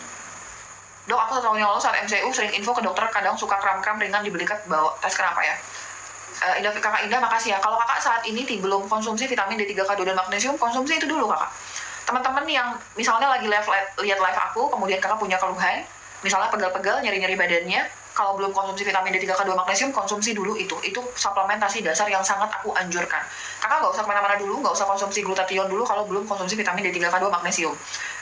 Speaker 1: Dok, aku 1 tahun yang lalu saat MCU sering info ke dokter kadang suka kram-kram ringan di belikat bawa tes kenapa ya? Kakak Indah makasih ya. Kalau kakak saat ini belum konsumsi vitamin D3, K2 dan magnesium, konsumsi itu dulu kakak. Teman-teman yang misalnya lagi lihat live aku, kemudian kakak punya keluhan, misalnya pegal-pegal, nyeri-nyeri badannya, kalau belum konsumsi vitamin D3, K2, magnesium, konsumsi dulu itu. Itu suplementasi dasar yang sangat aku anjurkan. Kakak nggak usah kemana-mana dulu, nggak usah konsumsi glutathione dulu kalau belum konsumsi vitamin D3, K2, magnesium.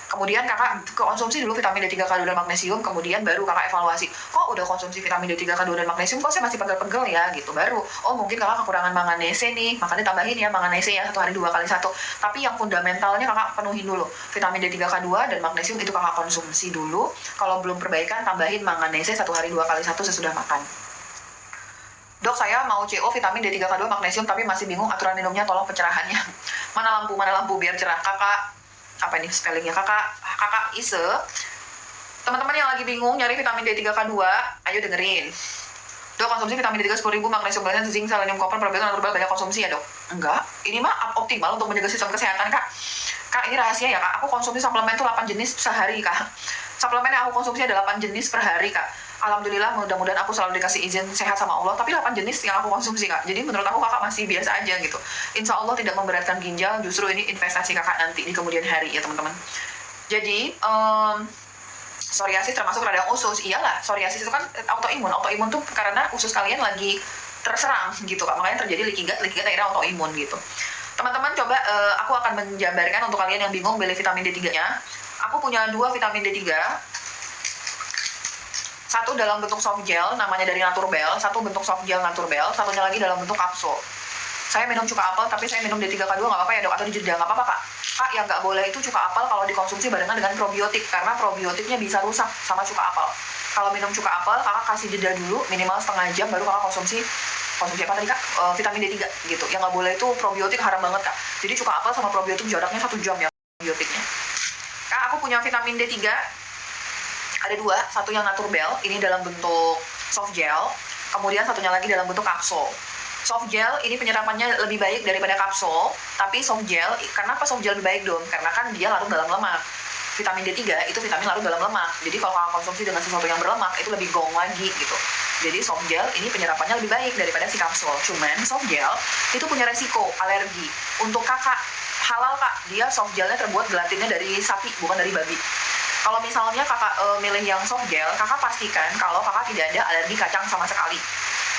Speaker 1: Kemudian kakak konsumsi dulu vitamin D3, K2 dan magnesium, kemudian baru kakak evaluasi. Kok udah konsumsi vitamin D3, K2 dan magnesium, kok saya masih pegel-pegel ya gitu. Baru, oh mungkin kakak kekurangan manganese nih, makanya tambahin ya manganese ya 1 hari 2 kali 1. Tapi yang fundamentalnya kakak penuhin dulu. Vitamin D3, K2 dan magnesium itu kakak konsumsi dulu. Kalau belum perbaikan, tambahin manganese 1 hari 2 kali 1 sesudah makan. Dok, saya mau CO vitamin D3, K2, magnesium tapi masih bingung aturan minumnya, tolong pencerahannya. Mana lampu biar cerah. Kakak apa ini spellingnya, kakak Ise. Teman-teman yang lagi bingung nyari vitamin D3, K2, ayo dengerin. Dok, konsumsi vitamin D3 10.000, magnesium, zinc, selenium, koper, probiotik, natural banyak konsumsi ya dok? Enggak, ini mah optimal untuk menjaga sistem kesehatan kak. Kak, ini rahasia ya kak, aku konsumsi suplemen tuh 8 jenis sehari kak. Suplemen yang aku konsumsi ada 8 jenis per hari kak. Alhamdulillah, mudah-mudahan aku selalu dikasih izin sehat sama Allah, tapi 8 jenis yang aku konsumsi kak. Jadi menurut aku kakak masih biasa aja gitu. Insya Allah tidak memberatkan ginjal, justru ini investasi kakak nanti di kemudian hari ya teman-teman. Jadi psoriasis termasuk radang usus. Iyalah, psoriasis itu kan autoimun tuh karena usus kalian lagi terserang gitu kak, makanya terjadi leaky gut akhirnya autoimun gitu. Teman-teman coba aku akan menjabarkan untuk kalian yang bingung beli vitamin D3 nya. Aku punya 2 vitamin D3, satu dalam bentuk soft gel namanya dari Naturbel, satu bentuk soft gel Naturbel, satunya lagi dalam bentuk kapsul. Saya minum cuka apel, tapi saya minum D3, K2 nggak apa-apa ya dok, atau di jeda nggak apa-apa kak. Kak, yang nggak boleh itu cuka apel kalau dikonsumsi barengan dengan probiotik, karena probiotiknya bisa rusak sama cuka apel. Kalau minum cuka apel, kakak kasih jeda dulu minimal setengah jam, baru kakak konsumsi apa tadi kak? Vitamin D3 gitu. Yang nggak boleh itu probiotik, haram banget kak. Jadi cuka apel sama probiotik jaraknya 1 jam ya probiotiknya. Kak, aku punya vitamin D3 ada 2, satu yang Naturbel, ini dalam bentuk soft gel, kemudian satunya lagi dalam bentuk kapsul. Soft gel ini penyerapannya lebih baik daripada kapsul, tapi soft gel, kenapa soft gel lebih baik dong? Karena kan dia larut dalam lemak. Vitamin D3 itu vitamin larut dalam lemak, jadi kalau kalian konsumsi dengan sesuatu yang berlemak, itu lebih gong lagi gitu. Jadi soft gel ini penyerapannya lebih baik daripada si kapsul. Cuman soft gel itu punya resiko alergi. Untuk kakak halal kak, dia soft gelnya terbuat gelatinnya dari sapi, bukan dari babi. Kalau misalnya kakak milih yang soft gel, kakak pastikan kalau kakak tidak ada alergi kacang sama sekali.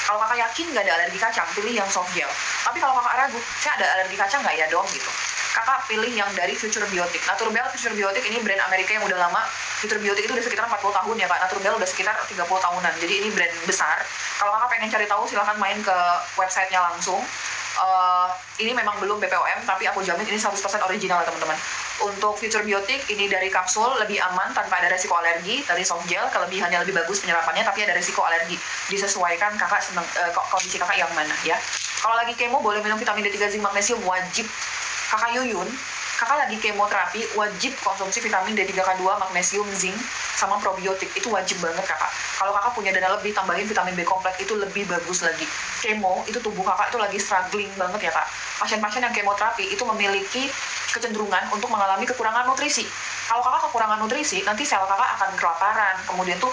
Speaker 1: Kalau kakak yakin nggak ada alergi kacang, pilih yang soft gel. Tapi kalau kakak ragu, saya ada alergi kacang nggak ya dong gitu, kakak pilih yang dari Future Biotic. Naturbel Future Biotic ini brand Amerika yang udah lama. Future Biotic itu udah sekitar 40 tahun ya kak. Naturbel udah sekitar 30 tahunan. Jadi ini brand besar. Kalau kakak pengen cari tahu, silahkan main ke websitenya langsung. Ini memang belum BPOM, tapi aku jamin ini 100% original ya teman-teman. Untuk Future Biotic ini dari kapsul, lebih aman tanpa ada resiko alergi. Dari soft gel kelebihannya lebih bagus penyerapannya, tapi ada resiko alergi. Disesuaikan kakak seneng, kondisi kakak yang mana ya. Kalau lagi kemo boleh minum vitamin D3, zinc, magnesium, wajib. Kakak Yuyun, kakak lagi kemoterapi, wajib konsumsi vitamin D3, K2, magnesium, zinc, sama probiotik. Itu wajib banget kakak. Kalau kakak punya dana lebih, tambahin vitamin B kompleks, itu lebih bagus lagi. Kemo, itu tubuh kakak itu lagi struggling banget ya kak. Pasien-pasien yang kemoterapi itu memiliki kecenderungan untuk mengalami kekurangan nutrisi. Kalau kakak kekurangan nutrisi, nanti sel kakak akan kelaparan. Kemudian tuh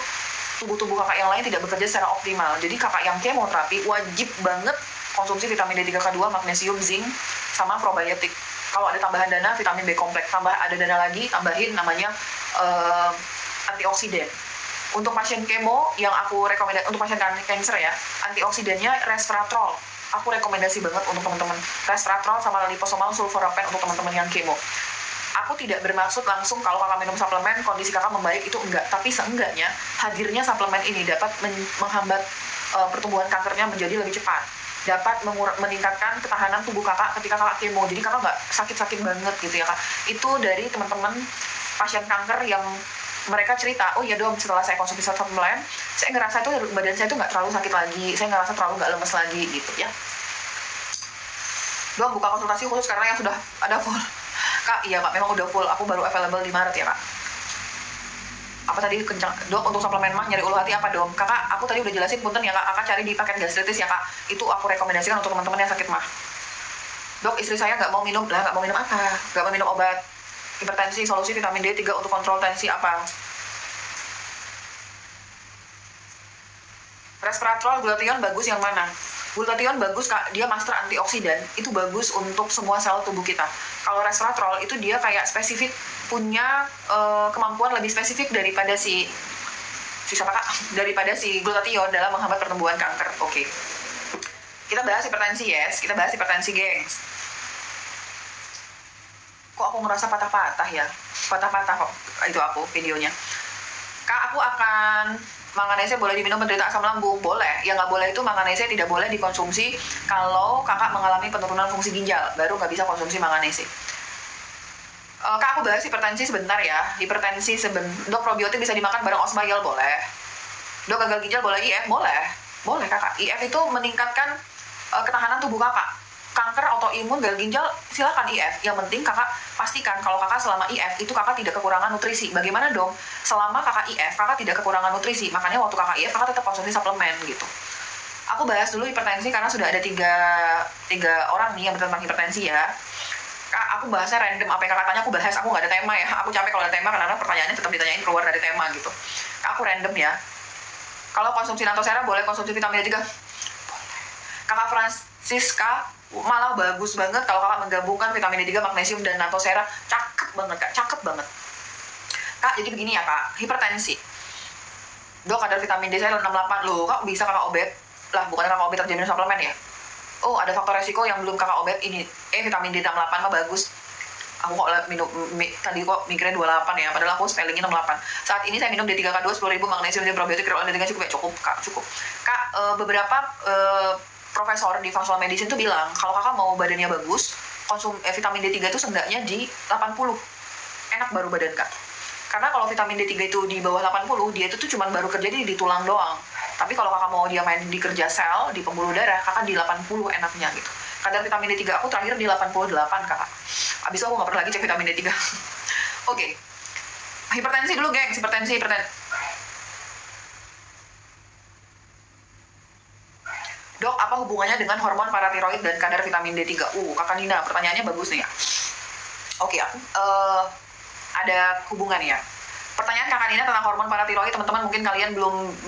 Speaker 1: tubuh-tubuh kakak yang lain tidak bekerja secara optimal. Jadi kakak yang kemoterapi wajib banget konsumsi vitamin D3, K2, magnesium, zinc, sama probiotik. Kalau ada tambahan dana, vitamin B kompleks. Tambah ada dana lagi, tambahin namanya antioksidan. Untuk pasien kemo yang aku rekomendasi, untuk pasien kanker ya, antioksidannya resveratrol. Aku rekomendasi banget untuk teman-teman. Resveratrol sama liposomal sulforapen untuk teman-teman yang kemo. Aku tidak bermaksud langsung kalau kakak minum suplemen kondisi kakak membaik, itu enggak. Tapi seenggaknya hadirnya suplemen ini dapat menghambat pertumbuhan kankernya menjadi lebih cepat. Dapat meningkatkan ketahanan tubuh kakak ketika kakak kemo. Jadi kakak nggak sakit-sakit banget gitu ya kak. Itu dari teman-teman pasien kanker yang mereka cerita, oh iya dong, setelah saya konsumsi suplemen, saya ngerasa tuh badan saya tuh nggak terlalu sakit lagi, saya ngerasa terlalu nggak lemes lagi gitu ya. Dong, buka konsultasi khusus karena yang sudah ada full. Kak, iya kak, memang udah full, aku baru available di Maret ya kak. Apa tadi kencang, dok untuk suplemen mah nyari ulu hati apa dong? Kakak, aku tadi udah jelasin, punten ya kak, kakak cari di paket gastritis ya kak, itu aku rekomendasikan untuk teman-teman yang sakit mah. Dok, istri saya nggak mau minum, lah nggak mau minum apa? Nggak mau minum obat hipertensi, solusi vitamin D3 untuk kontrol tensi apa? Resveratrol, glutathione bagus yang mana? Glutathione bagus kak, dia master antioksidan, itu bagus untuk semua sel tubuh kita. Kalau resveratrol itu dia kayak spesifik, punya kemampuan lebih spesifik daripada si siapa kak? Daripada si glutathione dalam menghambat pertumbuhan kanker. Oke. Kita bahas hipertensi, yes. Kita bahas hipertensi, gengs. Kok aku ngerasa patah-patah ya? Patah-patah kok itu aku videonya. Kak, aku akan manganese boleh diminum penderita asam lambung? Boleh. Yang nggak boleh itu manganese tidak boleh dikonsumsi kalau kakak mengalami penurunan fungsi ginjal. Baru nggak bisa konsumsi manganese. Kak, aku bahas hipertensi sebentar ya. Hipertensi dok, probiotik bisa dimakan bareng osmayel? Boleh. Dok, gagal ginjal boleh IF? Boleh. Boleh kakak. IF itu meningkatkan ketahanan tubuh kakak. Kanker, autoimun, gagal ginjal, silakan IF. Yang penting kakak pastikan kalau kakak selama IF itu kakak tidak kekurangan nutrisi. Bagaimana dong? Selama kakak IF, kakak tidak kekurangan nutrisi. Makanya waktu kakak IF, kakak tetap konsumsi suplemen gitu. Aku bahas dulu hipertensi karena sudah ada tiga orang nih yang tentang hipertensi ya. Kak, aku bahasnya random. Apa yang kakak tanya aku bahas. Aku nggak ada tema ya. Aku capek kalau ada tema karena pertanyaannya tetap ditanyain keluar dari tema gitu. Kak, aku random ya. Kalau konsumsi Natosera boleh, konsumsi vitamin D3? Boleh. Kakak Francisca, malah bagus banget kalau kakak menggabungkan vitamin D3, magnesium, dan Natosera. Cakep banget kak, cakep banget. Kak, jadi begini ya kak, hipertensi. Dok, kadar vitamin D saya 68. Loh, kak bisa kakak obet? Lah, bukan kakak obet terjamin suplemen ya? Oh, ada faktor resiko yang belum kakak obet ini. Vitamin D 68 mah bagus. Aku kok minum, tadi kok mikirnya 28 ya, padahal aku spellingnya 68. Saat ini saya minum D3K2 10.000 magnesium dan probiotik, D3 cukup ya? Cukup kak, cukup. Kak, beberapa profesor di functional medicine tuh bilang kalau kakak mau badannya bagus, vitamin D3 itu seenggaknya di 80. Enak baru badan kak. Karena kalau vitamin D3 itu di bawah 80, dia itu tuh cuma baru kerja di tulang doang. Tapi kalau kakak mau dia main di kerja sel, di pembuluh darah, kakak di 80 enaknya gitu. Kadar vitamin D3 aku terakhir di 88 kakak. Abis itu aku nggak pernah lagi cek vitamin D3. Oke. Hipertensi dulu gengs, hipertensi. Dok, apa hubungannya dengan hormon paratiroid dan kadar vitamin D3? Kakak Nina, pertanyaannya bagus nih ya. Oke, ada hubungan ya. Pertanyaan kakak Nina tentang hormon paratiroid, teman-teman mungkin kalian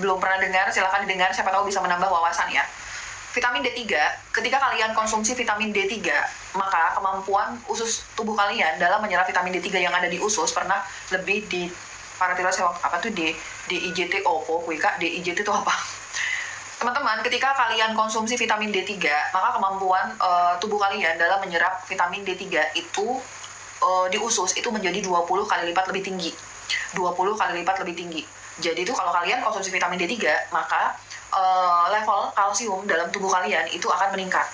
Speaker 1: belum pernah dengar, silahkan didengar, siapa tahu bisa menambah wawasan ya. Vitamin D3, ketika kalian konsumsi vitamin D3, maka kemampuan usus tubuh kalian dalam menyerap vitamin D3 yang ada di usus pernah lebih di paratiroid, apa tuh DIJT, DIJT itu apa? Teman-teman, ketika kalian konsumsi vitamin D3, maka kemampuan tubuh kalian dalam menyerap vitamin D3 itu di usus itu menjadi 20 kali lipat lebih tinggi. 20 kali lipat lebih tinggi. Jadi itu kalau kalian konsumsi vitamin D3, maka level kalsium dalam tubuh kalian itu akan meningkat.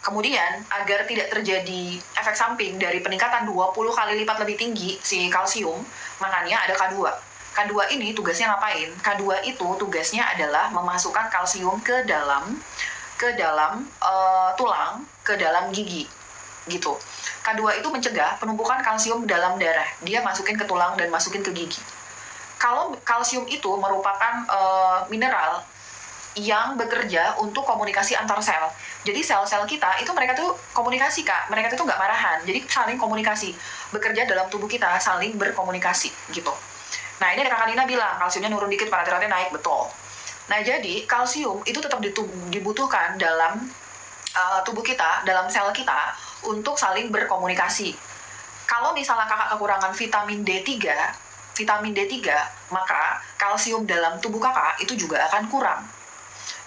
Speaker 1: Kemudian, agar tidak terjadi efek samping dari peningkatan 20 kali lipat lebih tinggi si kalsium, makanya ada K2. K2 ini tugasnya ngapain? K2 itu tugasnya adalah memasukkan kalsium ke dalam tulang, ke dalam gigi, gitu. K2 itu mencegah penumpukan kalsium dalam darah. Dia masukin ke tulang dan masukin ke gigi. Kalau kalsium itu merupakan mineral yang bekerja untuk komunikasi antar sel. Jadi sel-sel kita itu mereka tuh komunikasi kak. Mereka tuh nggak marahan. Jadi saling komunikasi. Bekerja dalam tubuh kita saling berkomunikasi gitu. Nah ini kakak Nina bilang kalsiumnya nurun dikit, paratiroidnya naik, betul. Nah jadi kalsium itu tetap dibutuhkan dalam tubuh kita, dalam sel kita untuk saling berkomunikasi. Kalau misalnya kakak kekurangan vitamin D3, maka kalsium dalam tubuh kakak itu juga akan kurang.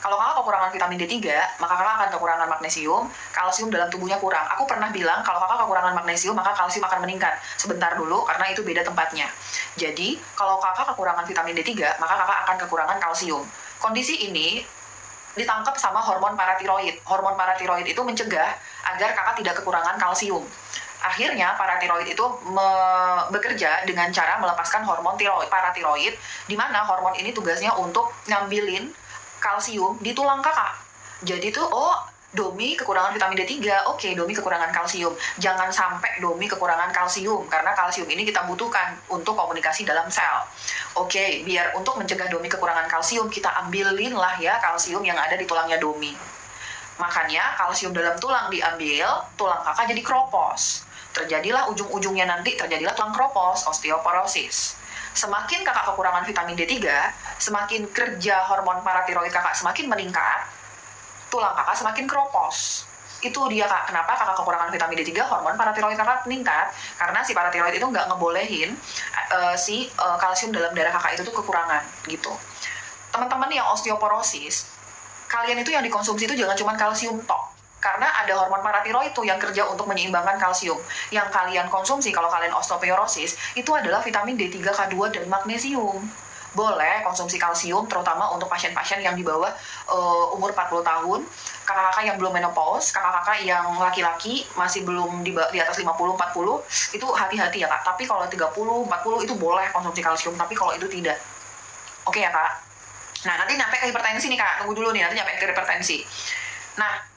Speaker 1: Kalau kakak kekurangan vitamin D3, maka kakak akan kekurangan magnesium, kalsium dalam tubuhnya kurang. Aku pernah bilang kalau kakak kekurangan magnesium, maka kalsium akan meningkat. Sebentar dulu, karena itu beda tempatnya. Jadi, kalau kakak kekurangan vitamin D3, maka kakak akan kekurangan kalsium. Kondisi ini ditangkap sama hormon paratiroid. Hormon paratiroid itu mencegah agar kakak tidak kekurangan kalsium. Akhirnya paratiroid itu bekerja dengan cara melepaskan hormon paratiroid, di mana hormon ini tugasnya untuk ngambilin kalsium di tulang kakak. Jadi tuh, Domi kekurangan vitamin D3, oke, Domi kekurangan kalsium. Jangan sampai Domi kekurangan kalsium, karena kalsium ini kita butuhkan untuk komunikasi dalam sel. Oke, biar untuk mencegah Domi kekurangan kalsium, kita ambilin lah ya kalsium yang ada di tulangnya Domi. Makanya kalsium dalam tulang diambil, tulang kakak jadi kropos. Terjadilah ujung-ujungnya nanti, terjadilah tulang kropos, osteoporosis. Semakin kakak kekurangan vitamin D3, semakin kerja hormon paratiroid kakak semakin meningkat, tulang kakak semakin kropos. Itu dia kak, kenapa kakak kekurangan vitamin D3, hormon paratiroid kakak meningkat, karena si paratiroid itu nggak ngebolehin kalsium dalam darah kakak itu tuh kekurangan, gitu. Teman-teman yang osteoporosis, kalian itu yang dikonsumsi itu jangan cuma kalsium tok. Karena ada hormon paratiroid itu yang kerja untuk menyeimbangkan kalsium. Yang kalian konsumsi kalau kalian osteoporosis, itu adalah vitamin D3, K2, dan magnesium. Boleh konsumsi kalsium, terutama untuk pasien-pasien yang di bawah umur 40 tahun, kakak-kakak yang belum menopause, kakak-kakak yang laki-laki masih belum di atas 50-40, itu hati-hati ya kak. Tapi kalau 30-40 itu boleh konsumsi kalsium, tapi kalau itu tidak. Oke ya kak? Nah, nanti nyampe ke hipertensi nih kak, tunggu dulu nih, nanti nyampe ke hipertensi. Nah,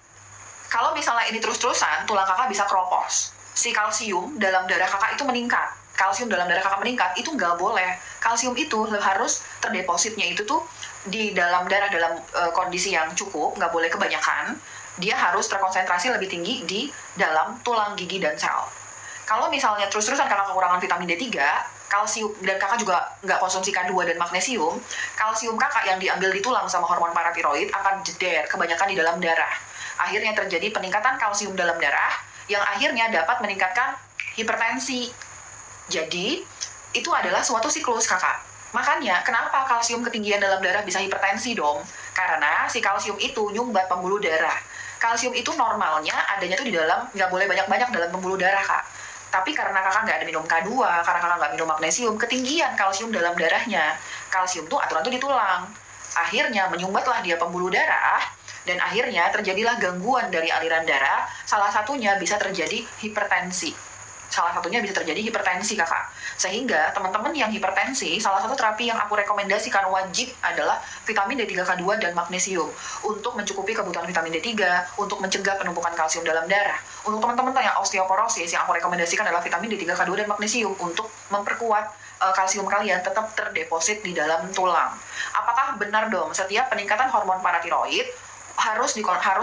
Speaker 1: kalau misalnya ini terus-terusan, tulang kakak bisa kropos. Si kalsium dalam darah kakak itu meningkat. Kalsium dalam darah kakak meningkat, itu nggak boleh. Kalsium itu harus terdepositnya itu tuh di dalam darah dalam kondisi yang cukup, nggak boleh kebanyakan. Dia harus terkonsentrasi lebih tinggi di dalam tulang, gigi, dan sel. Kalau misalnya terus-terusan kakak kekurangan vitamin D3, kalsium, dan kakak juga nggak konsumsi K2 dan magnesium, kalsium kakak yang diambil di tulang sama hormon paratiroid akan jeder, kebanyakan di dalam darah. Akhirnya terjadi peningkatan kalsium dalam darah, yang akhirnya dapat meningkatkan hipertensi. Jadi, itu adalah suatu siklus kakak. Makanya, kenapa kalsium ketinggian dalam darah bisa hipertensi dong? Karena si kalsium itu nyumbat pembuluh darah. Kalsium itu normalnya adanya tuh di dalam, nggak boleh banyak-banyak dalam pembuluh darah kak. Tapi karena kakak nggak ada minum K2, karena kakak nggak minum magnesium, ketinggian kalsium dalam darahnya. Kalsium tuh aturan tuh di tulang. Akhirnya menyumbatlah dia pembuluh darah, dan akhirnya terjadilah gangguan dari aliran darah, salah satunya bisa terjadi hipertensi. Kakak. Sehingga teman-teman yang hipertensi, salah satu terapi yang aku rekomendasikan wajib adalah vitamin D3, K2, dan magnesium. Untuk mencukupi kebutuhan vitamin D3, untuk mencegah penumpukan kalsium dalam darah. Untuk teman-teman yang osteoporosis, yang aku rekomendasikan adalah vitamin D3, K2, dan magnesium untuk memperkuat kalsium kalian tetap terdeposit di dalam tulang. Apakah benar dong setiap peningkatan hormon paratiroid harus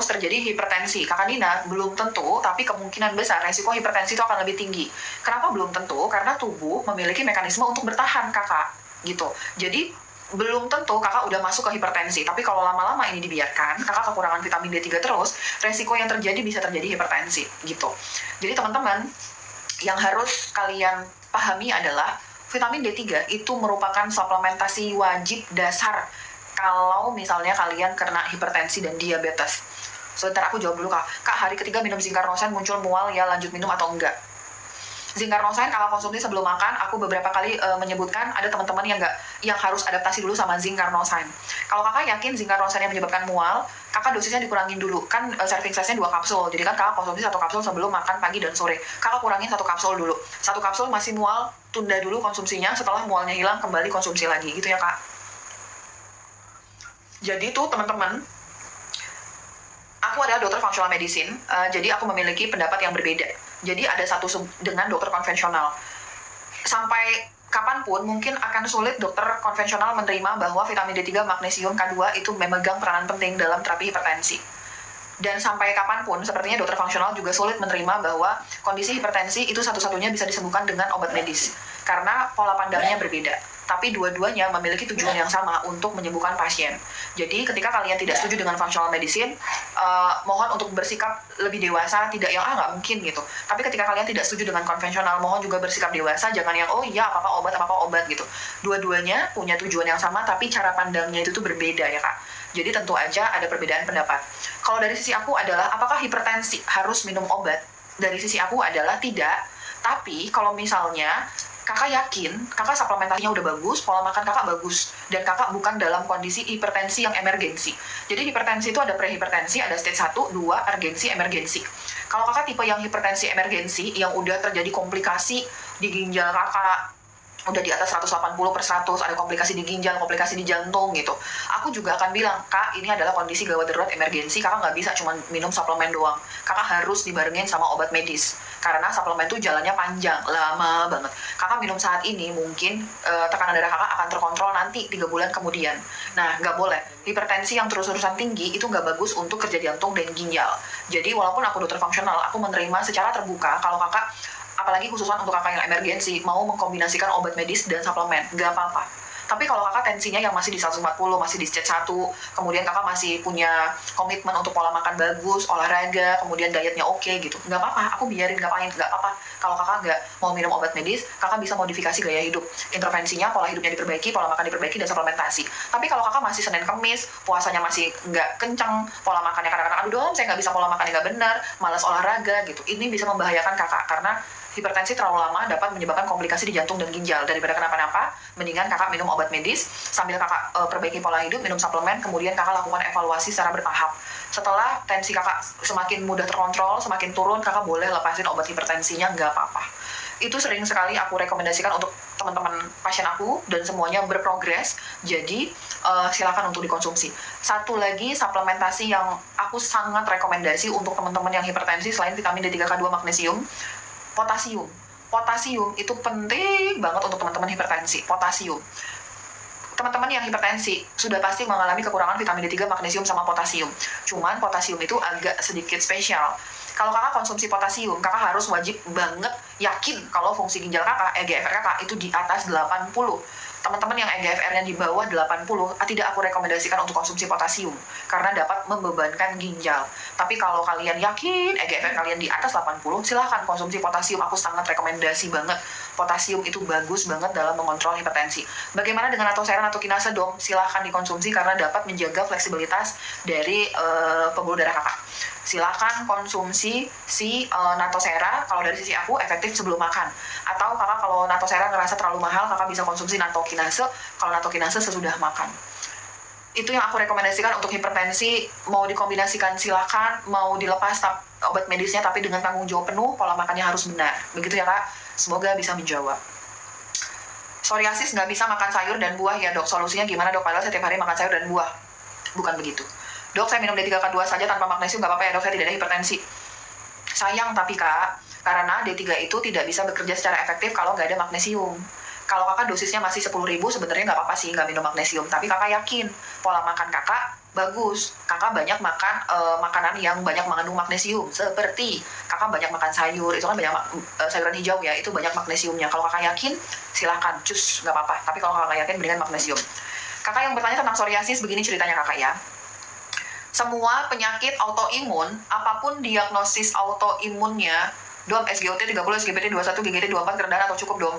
Speaker 1: terjadi hipertensi? Kakak Dina, belum tentu, tapi kemungkinan besar resiko hipertensi itu akan lebih tinggi. Kenapa belum tentu? Karena tubuh memiliki mekanisme untuk bertahan kakak, gitu. Jadi belum tentu kakak udah masuk ke hipertensi, tapi kalau lama-lama ini dibiarkan, kakak kekurangan vitamin D3 terus, resiko yang terjadi bisa terjadi hipertensi, gitu. Jadi teman-teman, yang harus kalian pahami adalah vitamin D3 itu merupakan suplementasi wajib dasar kalau misalnya kalian kena hipertensi dan diabetes. Sebentar aku jawab dulu kak. Kak, hari ketiga minum Zinkarnosen muncul mual ya, lanjut minum atau enggak? Zinkarnosen kakak konsumsi sebelum makan. Aku beberapa kali menyebutkan ada teman-teman yang harus adaptasi dulu sama Zinkarnosen. Kalau kakak yakin Zinkarnosen yang menyebabkan mual, kakak dosisnya dikurangin dulu. Kan serving size-nya 2 kapsul. Jadi kan kakak konsumsi 1 kapsul sebelum makan pagi dan sore. Kakak kurangin 1 kapsul dulu. 1 kapsul masih mual, tunda dulu konsumsinya. Setelah mualnya hilang, kembali konsumsi lagi. Gitu ya kak. Jadi tuh teman-teman, aku adalah dokter functional medicine, jadi aku memiliki pendapat yang berbeda. Jadi ada satu dengan dokter konvensional. Sampai kapanpun mungkin akan sulit dokter konvensional menerima bahwa vitamin D3, magnesium, K2 itu memegang peranan penting dalam terapi hipertensi. Dan sampai kapanpun, sepertinya dokter fungsional juga sulit menerima bahwa kondisi hipertensi itu satu-satunya bisa disembuhkan dengan obat medis. Karena pola pandangnya berbeda. Tapi dua-duanya memiliki tujuan yang sama untuk menyembuhkan pasien. Jadi ketika kalian tidak setuju dengan functional medicine, mohon untuk bersikap lebih dewasa, tidak yang nggak mungkin gitu. Tapi ketika kalian tidak setuju dengan konvensional, mohon juga bersikap dewasa, jangan yang oh iya apa-apa obat gitu. Dua-duanya punya tujuan yang sama, tapi cara pandangnya itu tuh berbeda ya kak. Jadi tentu aja ada perbedaan pendapat. Kalau dari sisi aku adalah, apakah hipertensi harus minum obat? Dari sisi aku adalah tidak. Tapi kalau misalnya kakak yakin, kakak suplementasinya udah bagus, pola makan kakak bagus, dan kakak bukan dalam kondisi hipertensi yang emergensi. Jadi hipertensi itu ada prehipertensi, ada stage 1, 2, urgensi, emergensi. Kalau kakak tipe yang hipertensi emergensi, yang udah terjadi komplikasi di ginjal kakak, udah di atas 180/100, ada komplikasi di ginjal, komplikasi di jantung gitu. Aku juga akan bilang, Kak, ini adalah kondisi gawat darurat emergensi, kakak nggak bisa cuma minum suplemen doang. Kakak harus dibarengin sama obat medis. Karena suplemen tuh jalannya panjang, lama banget. Kakak minum saat ini, mungkin tekanan darah kakak akan terkontrol nanti 3 bulan kemudian. Nah, nggak boleh. Hipertensi yang terus-terusan tinggi itu nggak bagus untuk kerja jantung dan ginjal. Jadi, walaupun aku dokter fungsional, aku menerima secara terbuka kalau kakak, apalagi khususan untuk kakak yang emergensi, mau mengkombinasikan obat medis dan suplemen, nggak apa-apa. Tapi kalau kakak tensinya yang masih di 140, masih di stage 1, kemudian kakak masih punya komitmen untuk pola makan bagus, olahraga, kemudian dietnya oke gitu, nggak apa-apa, aku biarin, ngapain, nggak apa-apa. Kalau kakak nggak mau minum obat medis, kakak bisa modifikasi gaya hidup. Intervensinya, pola hidupnya diperbaiki, pola makan diperbaiki, dan suplementasi. Tapi kalau kakak masih Senin Kemis, puasanya masih nggak kencang, pola makannya kadang-kadang, aduh dong, saya nggak bisa pola makannya nggak benar, malas olahraga gitu, ini bisa membahayakan kakak, karena hipertensi terlalu lama dapat menyebabkan komplikasi di jantung dan ginjal. Daripada kenapa-napa, mendingan kakak minum obat medis, sambil kakak perbaiki pola hidup, minum suplemen, kemudian kakak lakukan evaluasi secara bertahap. Setelah tensi kakak semakin mudah terkontrol, semakin turun, kakak boleh lepasin obat hipertensinya, nggak apa-apa. Itu sering sekali aku rekomendasikan untuk teman-teman pasien aku, dan semuanya berprogres, jadi silakan untuk dikonsumsi. Satu lagi suplementasi yang aku sangat rekomendasi untuk teman-teman yang hipertensi, selain vitamin D3K2 magnesium, potasium. Potasium itu penting banget untuk teman-teman hipertensi. Potasium. Teman-teman yang hipertensi sudah pasti mengalami kekurangan vitamin D3, magnesium, sama potasium. Cuman potasium itu agak sedikit spesial. Kalau kakak konsumsi potasium, kakak harus wajib banget yakin kalau fungsi ginjal kakak, EGFR kakak itu di atas 80. Teman-teman yang EGFR-nya di bawah 80, tidak aku rekomendasikan untuk konsumsi potasium, karena dapat membebankan ginjal. Tapi kalau kalian yakin EGFR kalian di atas 80, silahkan konsumsi potasium. Aku sangat rekomendasi banget. Potasium itu bagus banget dalam mengontrol hipertensi. Bagaimana dengan natosera, natokinase dong? Silahkan dikonsumsi karena dapat menjaga fleksibilitas dari pembuluh darah kakak. Silahkan konsumsi si natosera. Kalau dari sisi aku efektif sebelum makan. Atau kakak kalau natosera ngerasa terlalu mahal, kakak bisa konsumsi natokinase. Kalau natokinase sesudah makan. Itu yang aku rekomendasikan untuk hipertensi. Mau dikombinasikan silahkan, mau dilepas obat medisnya tapi dengan tanggung jawab penuh, pola makannya harus benar. Begitu ya kak, semoga bisa menjawab. Psoriasis nggak bisa makan sayur dan buah ya dok, solusinya gimana dok? Padahal setiap hari makan sayur dan buah. Bukan begitu. Dok, saya minum D3K2 saja tanpa magnesium nggak apa-apa ya dok, saya tidak ada hipertensi. Sayang tapi kak, karena D3 itu tidak bisa bekerja secara efektif kalau nggak ada magnesium. Kalau kakak dosisnya masih 10.000, sebenarnya nggak apa-apa sih nggak minum magnesium. Tapi kakak yakin pola makan kakak bagus. Kakak banyak makan makanan yang banyak mengandung magnesium. Seperti kakak banyak makan sayur, itu kan banyak sayuran hijau ya, itu banyak magnesiumnya. Kalau kakak yakin, silahkan, cus, nggak apa-apa. Tapi kalau kakak yakin, mendingan magnesium. Kakak yang bertanya tentang psoriasis, begini ceritanya kakak ya. Semua penyakit autoimun, apapun diagnosis autoimunnya, dom SGOT 30, SGPT 21, GGT 24 kerendahan atau cukup dom?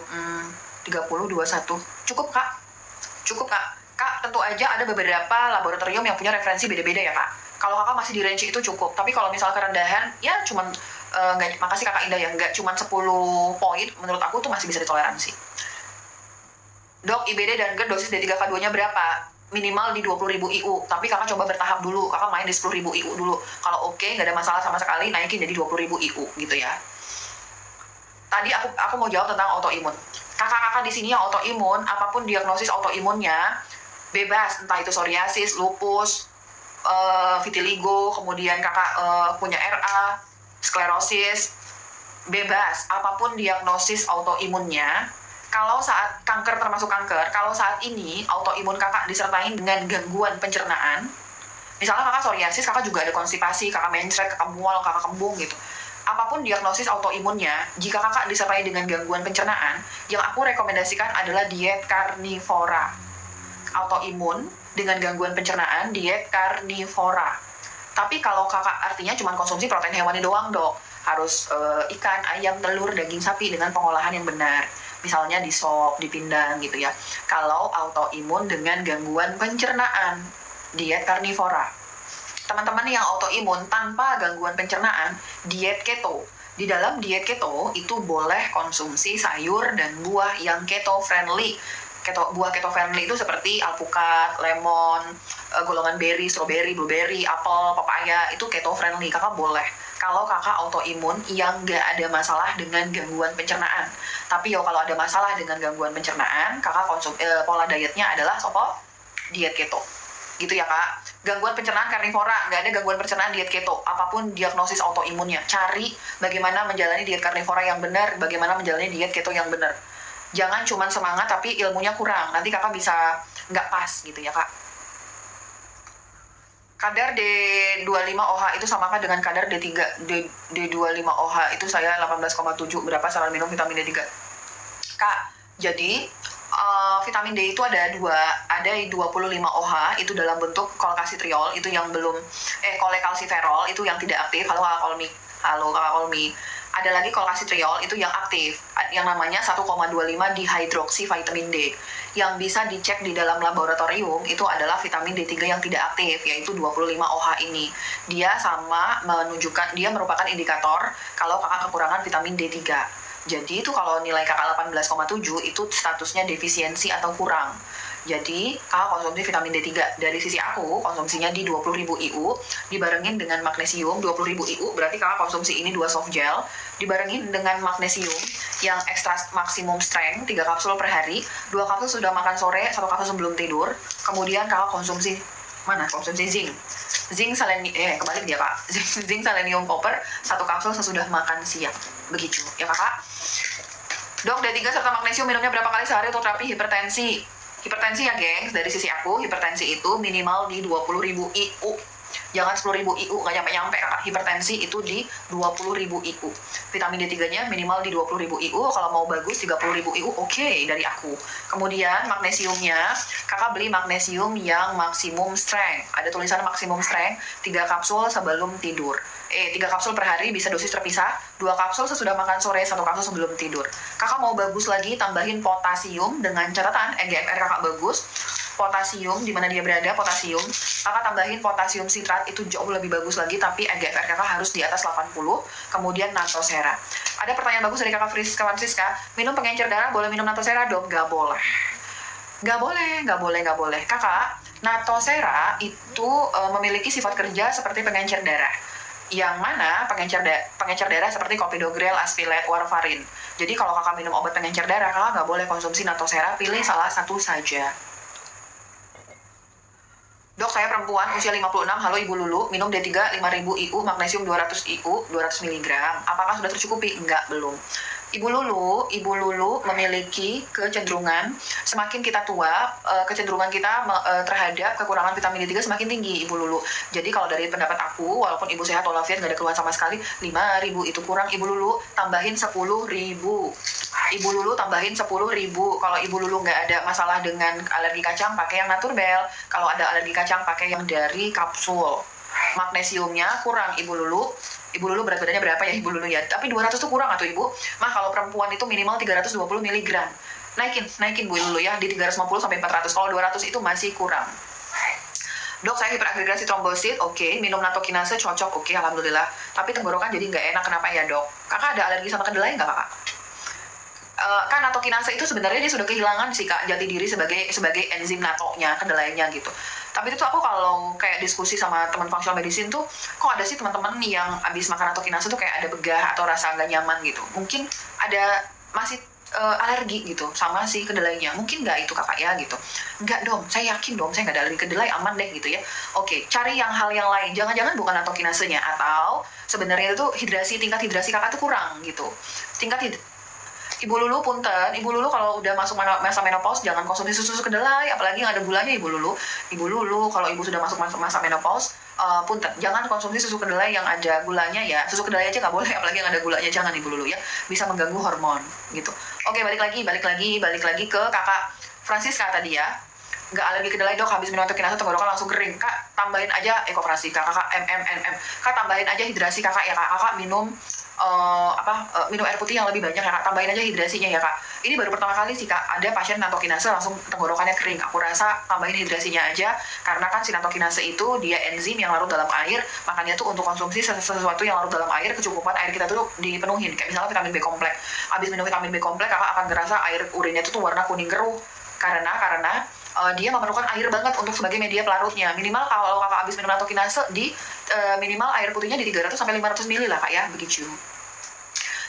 Speaker 1: 30, 21. Cukup kak? Cukup kak? Kak, tentu aja ada beberapa laboratorium yang punya referensi beda-beda ya kak. Kalau kakak masih di range itu cukup. Tapi kalau misal kerendahan, ya cuman, makasih kakak Indah ya, nggak cuman 10 poin, menurut aku tuh masih bisa ditoleransi. Dok, IBD dan GERD dosis D3K2-nya berapa? Minimal di 20.000 IU, tapi kakak coba bertahap dulu, kakak main di 10.000 IU dulu. Kalau oke, nggak ada masalah sama sekali, naikin jadi 20.000 IU gitu ya. Tadi aku mau jawab tentang autoimun. Kakak-kakak di sini yang autoimun, apapun diagnosis autoimunnya, bebas, entah itu psoriasis, lupus, vitiligo, kemudian kakak punya RA, sklerosis, bebas, apapun diagnosis autoimunnya. Kalau saat kanker, termasuk kanker, kalau saat ini autoimun kakak disertai dengan gangguan pencernaan, misalnya kakak psoriasis, kakak juga ada konstipasi, kakak mencret, kakak mual, kakak kembung gitu. Apapun diagnosis autoimunnya, jika kakak disertai dengan gangguan pencernaan, yang aku rekomendasikan adalah diet karnivora. Autoimun dengan gangguan pencernaan, diet karnivora. Tapi kalau kakak artinya cuma konsumsi protein hewani doang dok, harus ikan, ayam, telur, daging sapi dengan pengolahan yang benar. Misalnya di sop, dipindang gitu ya. Kalau autoimun dengan gangguan pencernaan. diet karnivora. Teman-teman yang autoimun tanpa gangguan pencernaan, diet keto. Di dalam diet keto itu boleh konsumsi sayur dan buah yang keto friendly. Buah keto friendly itu seperti alpukat, lemon, golongan berry, strawberry, blueberry, apel, papaya, itu keto friendly. Kakak boleh. Kalau kakak autoimun yang nggak ada masalah dengan gangguan pencernaan. Tapi kalau ada masalah dengan gangguan pencernaan, kakak pola dietnya adalah diet keto. Gitu ya kak. Gangguan pencernaan karnivora, nggak ada gangguan pencernaan diet keto. Apapun diagnosis autoimunnya, cari bagaimana menjalani diet karnivora yang benar, bagaimana menjalani diet keto yang benar. Jangan cuman semangat tapi ilmunya kurang, nanti kakak bisa nggak pas gitu ya kak. Kadar D25OH itu samakah dengan kadar D25OH itu saya 18,7, berapa saran minum vitamin D3? Kak, jadi vitamin D itu ada ada 25OH itu dalam bentuk kolkalsitriol, itu yang belum kolekalsiferol itu yang tidak aktif. Halo Kakak Kolmi. Ada lagi kolkalsitriol itu yang aktif, yang namanya 1,25 dihidroksi vitamin D. Yang bisa dicek di dalam laboratorium itu adalah vitamin D3 yang tidak aktif, yaitu 25OH ini. Dia merupakan indikator kalau kakak kekurangan vitamin D3. Jadi itu kalau nilai kakak 18,7 itu statusnya defisiensi atau kurang. Jadi kakak konsumsi vitamin D3. Dari sisi aku konsumsinya di 20.000 IU dibarengin dengan magnesium 20.000 IU, berarti kakak konsumsi ini 2 soft gel dibarengin dengan magnesium yang ekstra maksimum strength 3 kapsul per hari. 2 kapsul sudah makan sore, 1 kapsul sebelum tidur. Kemudian kakak konsumsi zinc kebalik dia kak. Zinc selenium copper 1 kapsul sesudah makan siang. Begitu ya kakak. Dok, D3 serta magnesium minumnya berapa kali sehari untuk terapi hipertensi? Hipertensi ya gengs, dari sisi aku hipertensi itu minimal di 20.000 IU. Jangan 10.000 IU, nggak nyampe-nyampe kakak. Hipertensi itu di 20.000 IU. Vitamin D3-nya minimal di 20.000 IU, kalau mau bagus 30.000 IU, oke, dari aku. Kemudian magnesiumnya, kakak beli magnesium yang maksimum strength. Ada tulisan maksimum strength, 3 kapsul sebelum tidur. 3 kapsul per hari, bisa dosis terpisah. 2 kapsul sesudah makan sore, 1 kapsul sebelum tidur. Kakak mau bagus lagi, tambahin potasium dengan catatan EGFR kakak bagus. Potasium, di mana dia berada, potasium. Kakak tambahin potasium sitrat, itu jauh lebih bagus lagi, tapi EGFR kakak harus di atas 80. Kemudian natosera. Ada pertanyaan bagus dari kakak Francisca, minum pengencer darah boleh minum natosera dong? Gak boleh. Gak boleh. Kakak, natosera itu memiliki sifat kerja seperti pengencer darah. Yang mana pengencer darah seperti clopidogrel, aspilet, warfarin. Jadi kalau kakak minum obat pengencer darah, kakak nggak boleh konsumsi natosera, pilih salah satu saja. Dok, saya perempuan usia 56, halo Ibu Lulu, minum D3 5.000 IU, magnesium 200 IU, 200 mg. Apakah sudah tercukupi? Enggak, belum. Ibu Lulu memiliki kecenderungan semakin kita tua, kecenderungan kita terhadap kekurangan vitamin D3 semakin tinggi, Ibu Lulu. Jadi kalau dari pendapat aku, walaupun Ibu sehat walafiat nggak ada keluhan sama sekali, 5.000 itu kurang. Ibu Lulu tambahin 10.000. Ibu Lulu tambahin 10.000. Kalau Ibu Lulu nggak ada masalah dengan alergi kacang, pakai yang naturbel. Kalau ada alergi kacang, pakai yang dari kapsul. Magnesiumnya kurang Ibu Lulu berat badannya berapa ya Ibu Lulu ya? Tapi 200 tuh kurang atau Ibu? Kalau perempuan itu minimal 320 mg. Naikin Bu Lulu ya, di 350 sampai 400. Kalau 200 itu masih kurang. Dok, saya hiperagregasi trombosit, oke. Minum natokinase cocok, oke, alhamdulillah. Tapi tenggorokan jadi nggak enak, kenapa ya dok? Kakak ada alergi sama kedelai nggak kakak? Kan natokinase itu sebenarnya dia sudah kehilangan sih kak jati diri sebagai enzim natonya, kedelainya gitu. Tapi itu tuh aku kalau kayak diskusi sama teman functional medicine tuh, kok ada sih teman-teman yang abis makan natokinase tuh kayak ada begah atau rasa nggak nyaman gitu. Mungkin ada masih alergi gitu sama si kedelainya. Mungkin nggak itu kakak ya gitu. Nggak dong, saya yakin dong saya nggak ada alergi kedelai, aman deh gitu ya. Oke, cari hal yang lain. Jangan-jangan bukan natokinasenya, atau sebenarnya itu tingkat hidrasi kakak tuh kurang gitu. Ibu Lulu punten, Ibu Lulu kalau udah masuk masa menopause jangan konsumsi susu kedelai, apalagi yang ada gulanya Ibu Lulu. Ibu Lulu kalau Ibu sudah masuk masa menopause, punten, jangan konsumsi susu kedelai yang ada gulanya ya. Susu kedelai aja nggak boleh, apalagi yang ada gulanya, jangan Ibu Lulu ya. Bisa mengganggu hormon gitu. Oke, balik lagi ke kakak Francisca tadi ya. Nggak alergi kedelai dok, habis minum natokinase tenggorokan langsung kering. Kak, tambahin aja ekoprasi, kakak MMNM. Kak, tambahin aja hidrasi kakak ya kak. Kakak minum minum air putih yang lebih banyak ya kak, tambahin aja hidrasinya ya kak. Ini baru pertama kali sih kak ada pasien natokinase langsung tenggorokannya kering. Aku rasa tambahin hidrasinya aja, karena kan si natokinase itu dia enzim yang larut dalam air, makanya tuh untuk konsumsi sesuatu yang larut dalam air, kecukupan air kita tuh dipenuhin. Kayak misalnya vitamin B kompleks, abis minum vitamin B kompleks kakak akan ngerasa air urinnya tuh warna kuning keruh, karena dia memerlukan air banget untuk sebagai media pelarutnya. Minimal kalau kakak habis minum natokinase minimal air putihnya di 300 sampai 500 ml lah kak ya, begitu.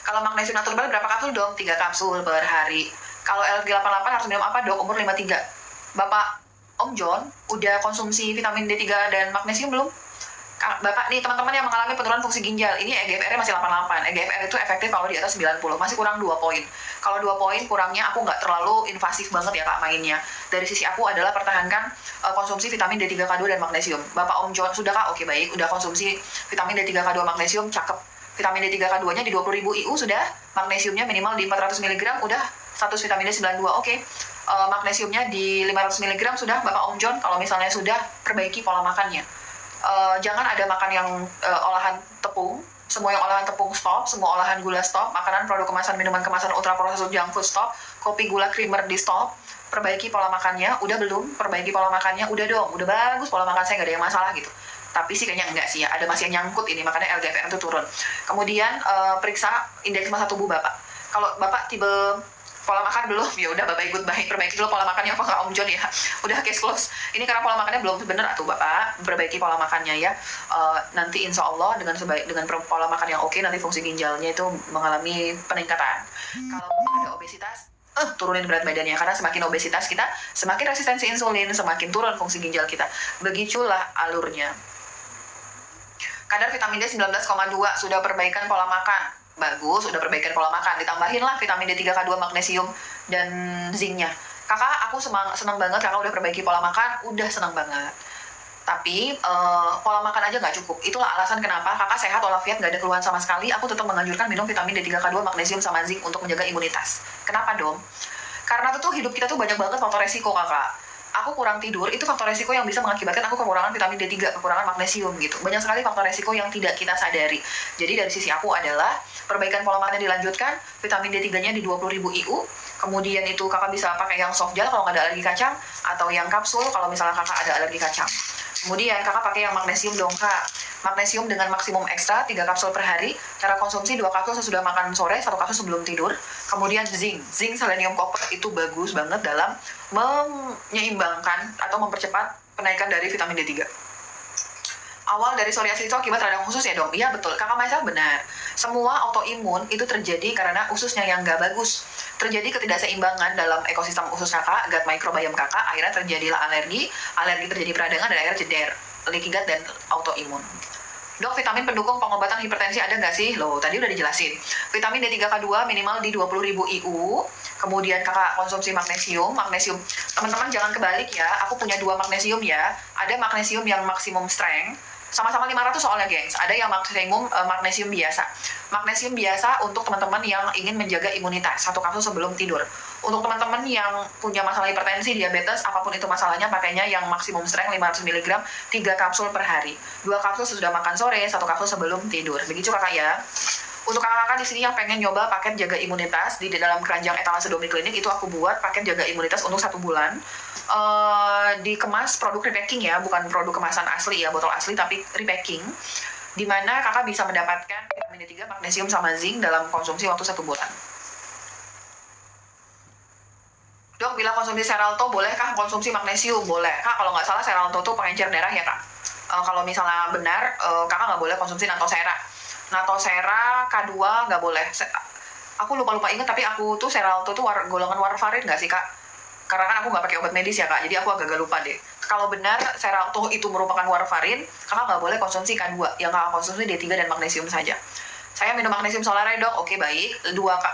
Speaker 1: Kalau magnesium natural berapa kapsul dong? 3 kapsul per hari. Kalau LG88 harus minum apa dok? Umur 53. Bapak Om John udah konsumsi vitamin D3 dan magnesium belum? Bapak nih teman-teman yang mengalami penurunan fungsi ginjal, ini EGFR-nya masih 88. EGFR itu efektif kalau di atas 90, masih kurang 2 poin. Kalau 2 poin kurangnya aku nggak terlalu invasif banget ya kak mainnya. Dari sisi aku adalah pertahankan konsumsi vitamin D3, K2 dan magnesium. Bapak Om John sudah kak? Oke baik, udah konsumsi vitamin D3, K2, magnesium, cakep. Vitamin D3, K2-nya di 20.000 IU sudah, magnesiumnya minimal di 400 mg udah, status vitamin D92 oke. Magnesiumnya di 500 mg sudah Bapak Om John. Kalau misalnya sudah, perbaiki pola makannya. Jangan ada makan yang olahan tepung, semua yang olahan tepung stop, semua olahan gula stop, makanan produk kemasan, minuman kemasan ultra processed junk food stop, kopi gula creamer di stop. Perbaiki pola makannya, udah belum? Perbaiki pola makannya, udah dong, udah bagus pola makan saya, nggak ada yang masalah gitu. Tapi sih kayaknya enggak sih ya, ada masih yang nyangkut ini, makanya LDPR itu turun. Kemudian periksa indeks massa tubuh Bapak. Kalau Bapak tipe pola makan belum, ya udah Bapak ikut baik, perbaiki dulu pola makannya apa nggak Om John ya. Udah case close. Ini karena pola makannya belum bener atuh Bapak, perbaiki pola makannya ya. Nanti insya Allah dengan pola makan yang oke, nanti fungsi ginjalnya itu mengalami peningkatan. Kalau ada obesitas, turunin berat badannya, karena semakin obesitas kita, semakin resistensi insulin, semakin turun fungsi ginjal kita. Begitulah alurnya. Kadar vitamin D 19,2, sudah perbaikan pola makan. Bagus, sudah perbaikan pola makan. Ditambahin lah vitamin D3, K2, magnesium, dan zincnya. Kakak, aku senang banget kakak udah perbaiki pola makan, udah senang banget. Tapi pola makan aja nggak cukup. Itulah alasan kenapa kakak sehat walafiat, nggak ada keluhan sama sekali. Aku tetap menganjurkan minum vitamin D3, K2, magnesium, sama zinc untuk menjaga imunitas. Kenapa dong? Karena tuh hidup kita tuh banyak banget faktor resiko kakak. Aku kurang tidur, itu faktor resiko yang bisa mengakibatkan aku kekurangan vitamin D3, kekurangan magnesium gitu. Banyak sekali faktor resiko yang tidak kita sadari. Jadi dari sisi aku adalah perbaikan pola makannya dilanjutkan, vitamin D3-nya di 20.000 IU, kemudian itu kakak bisa pakai yang soft gel kalau nggak ada alergi kacang, atau yang kapsul kalau misalnya kakak ada alergi kacang. Kemudian kakak pakai yang magnesium dong kak. Magnesium dengan maksimum ekstra 3 kapsul per hari. Cara konsumsi 2 kapsul sesudah makan sore, 1 kapsul sebelum tidur. Kemudian zinc, selenium, copper itu bagus banget dalam menyeimbangkan atau mempercepat penaikan dari vitamin D3. Awal dari psoriasis itu akibat radang usus ya dong? Iya betul, kakak Maisa benar. Semua autoimun itu terjadi karena ususnya yang nggak bagus. Terjadi ketidakseimbangan dalam ekosistem usus kakak, gut microbiome kakak, akhirnya terjadilah alergi terjadi peradangan, dan akhirnya ceder, leaky gut, dan autoimun. Dok, vitamin pendukung pengobatan hipertensi ada nggak sih? Loh, tadi udah dijelasin. Vitamin D3, K2 minimal di 20.000 IU. Kemudian kakak konsumsi magnesium. Teman-teman jangan kebalik ya. Aku punya 2 magnesium ya. Ada magnesium yang maksimum strength. Sama-sama 500 soalnya, gengs. Ada yang magnesium biasa. Magnesium biasa untuk teman-teman yang ingin menjaga imunitas. 1 kapsul sebelum tidur. Untuk teman-teman yang punya masalah hipertensi, diabetes, apapun itu masalahnya, pakainya yang maksimum strength 500 mg, 3 kapsul per hari. 2 kapsul sesudah makan sore, 1 kapsul sebelum tidur. Begitu kakak ya. Untuk kakak-kakak di sini yang pengen nyoba paket jaga imunitas di dalam keranjang etalase Domi Klinik, itu aku buat paket jaga imunitas untuk 1 bulan. Dikemas produk repacking ya, bukan produk kemasan asli ya, botol asli, tapi repacking. Dimana kakak bisa mendapatkan vitamin D3, magnesium, sama zinc dalam konsumsi waktu 1 bulan. Dok, bila konsumsi Xarelto, bolehkah konsumsi magnesium? Boleh. Kak, kalau nggak salah Xarelto tuh pengencer darah ya, Kak. Kalau misalnya benar, kakak nggak boleh konsumsi Natosera. Natosera K2 nggak boleh. Aku lupa ingat, tapi aku tuh Xarelto tuh golongan warfarin nggak sih, Kak? Karena kan aku nggak pakai obat medis ya, Kak. Jadi aku agak lupa deh. Kalau benar Xarelto itu merupakan warfarin, kakak nggak boleh konsumsi K2. Yang kakak konsumsi D3 dan magnesium saja. Saya minum magnesium Solare dok, oke baik.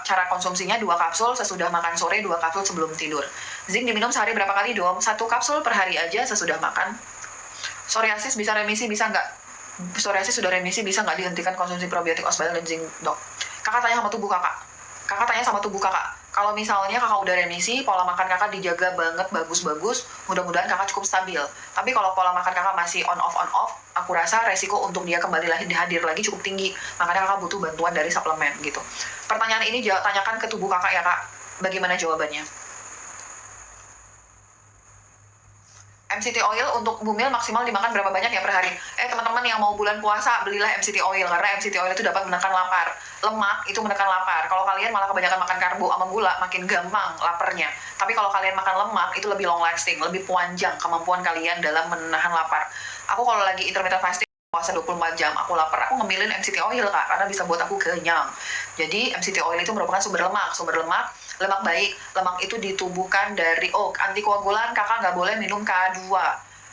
Speaker 1: Cara konsumsinya 2 kapsul sesudah makan sore, 2 kapsul sebelum tidur. Zinc diminum sehari berapa kali dong? 1 kapsul per hari aja sesudah makan. Psoriasis bisa remisi, bisa nggak? Psoriasis sudah remisi, bisa nggak dihentikan konsumsi probiotik, osbal, dan zinc dok? Kakak tanya sama tubuh kakak. Kalau misalnya kakak udah remisi, pola makan kakak dijaga banget, bagus-bagus, mudah-mudahan kakak cukup stabil. Tapi kalau pola makan kakak masih on off, aku rasa resiko untuk dia kembali hadir lagi cukup tinggi. Makanya kakak butuh bantuan dari suplemen gitu. Pertanyaan ini tanyakan ke tubuh kakak ya kak, bagaimana jawabannya? MCT oil untuk bumil maksimal dimakan berapa banyak ya per hari? Teman-teman yang mau bulan puasa, belilah MCT oil, karena MCT oil itu dapat menekan lapar. Lemak itu menekan lapar. Kalau kalian malah kebanyakan makan karbo sama gula, makin gampang laparnya. Tapi kalau kalian makan lemak, itu lebih long lasting, lebih panjang kemampuan kalian dalam menahan lapar. Aku kalau lagi intermittent fasting, puasa 24 jam, aku lapar, aku ngemilin MCT oil kak, karena bisa buat aku kenyang. Jadi MCT oil itu merupakan sumber lemak baik. Lemak itu ditubuhkan dari antikoagulan. Kakak nggak boleh minum K2.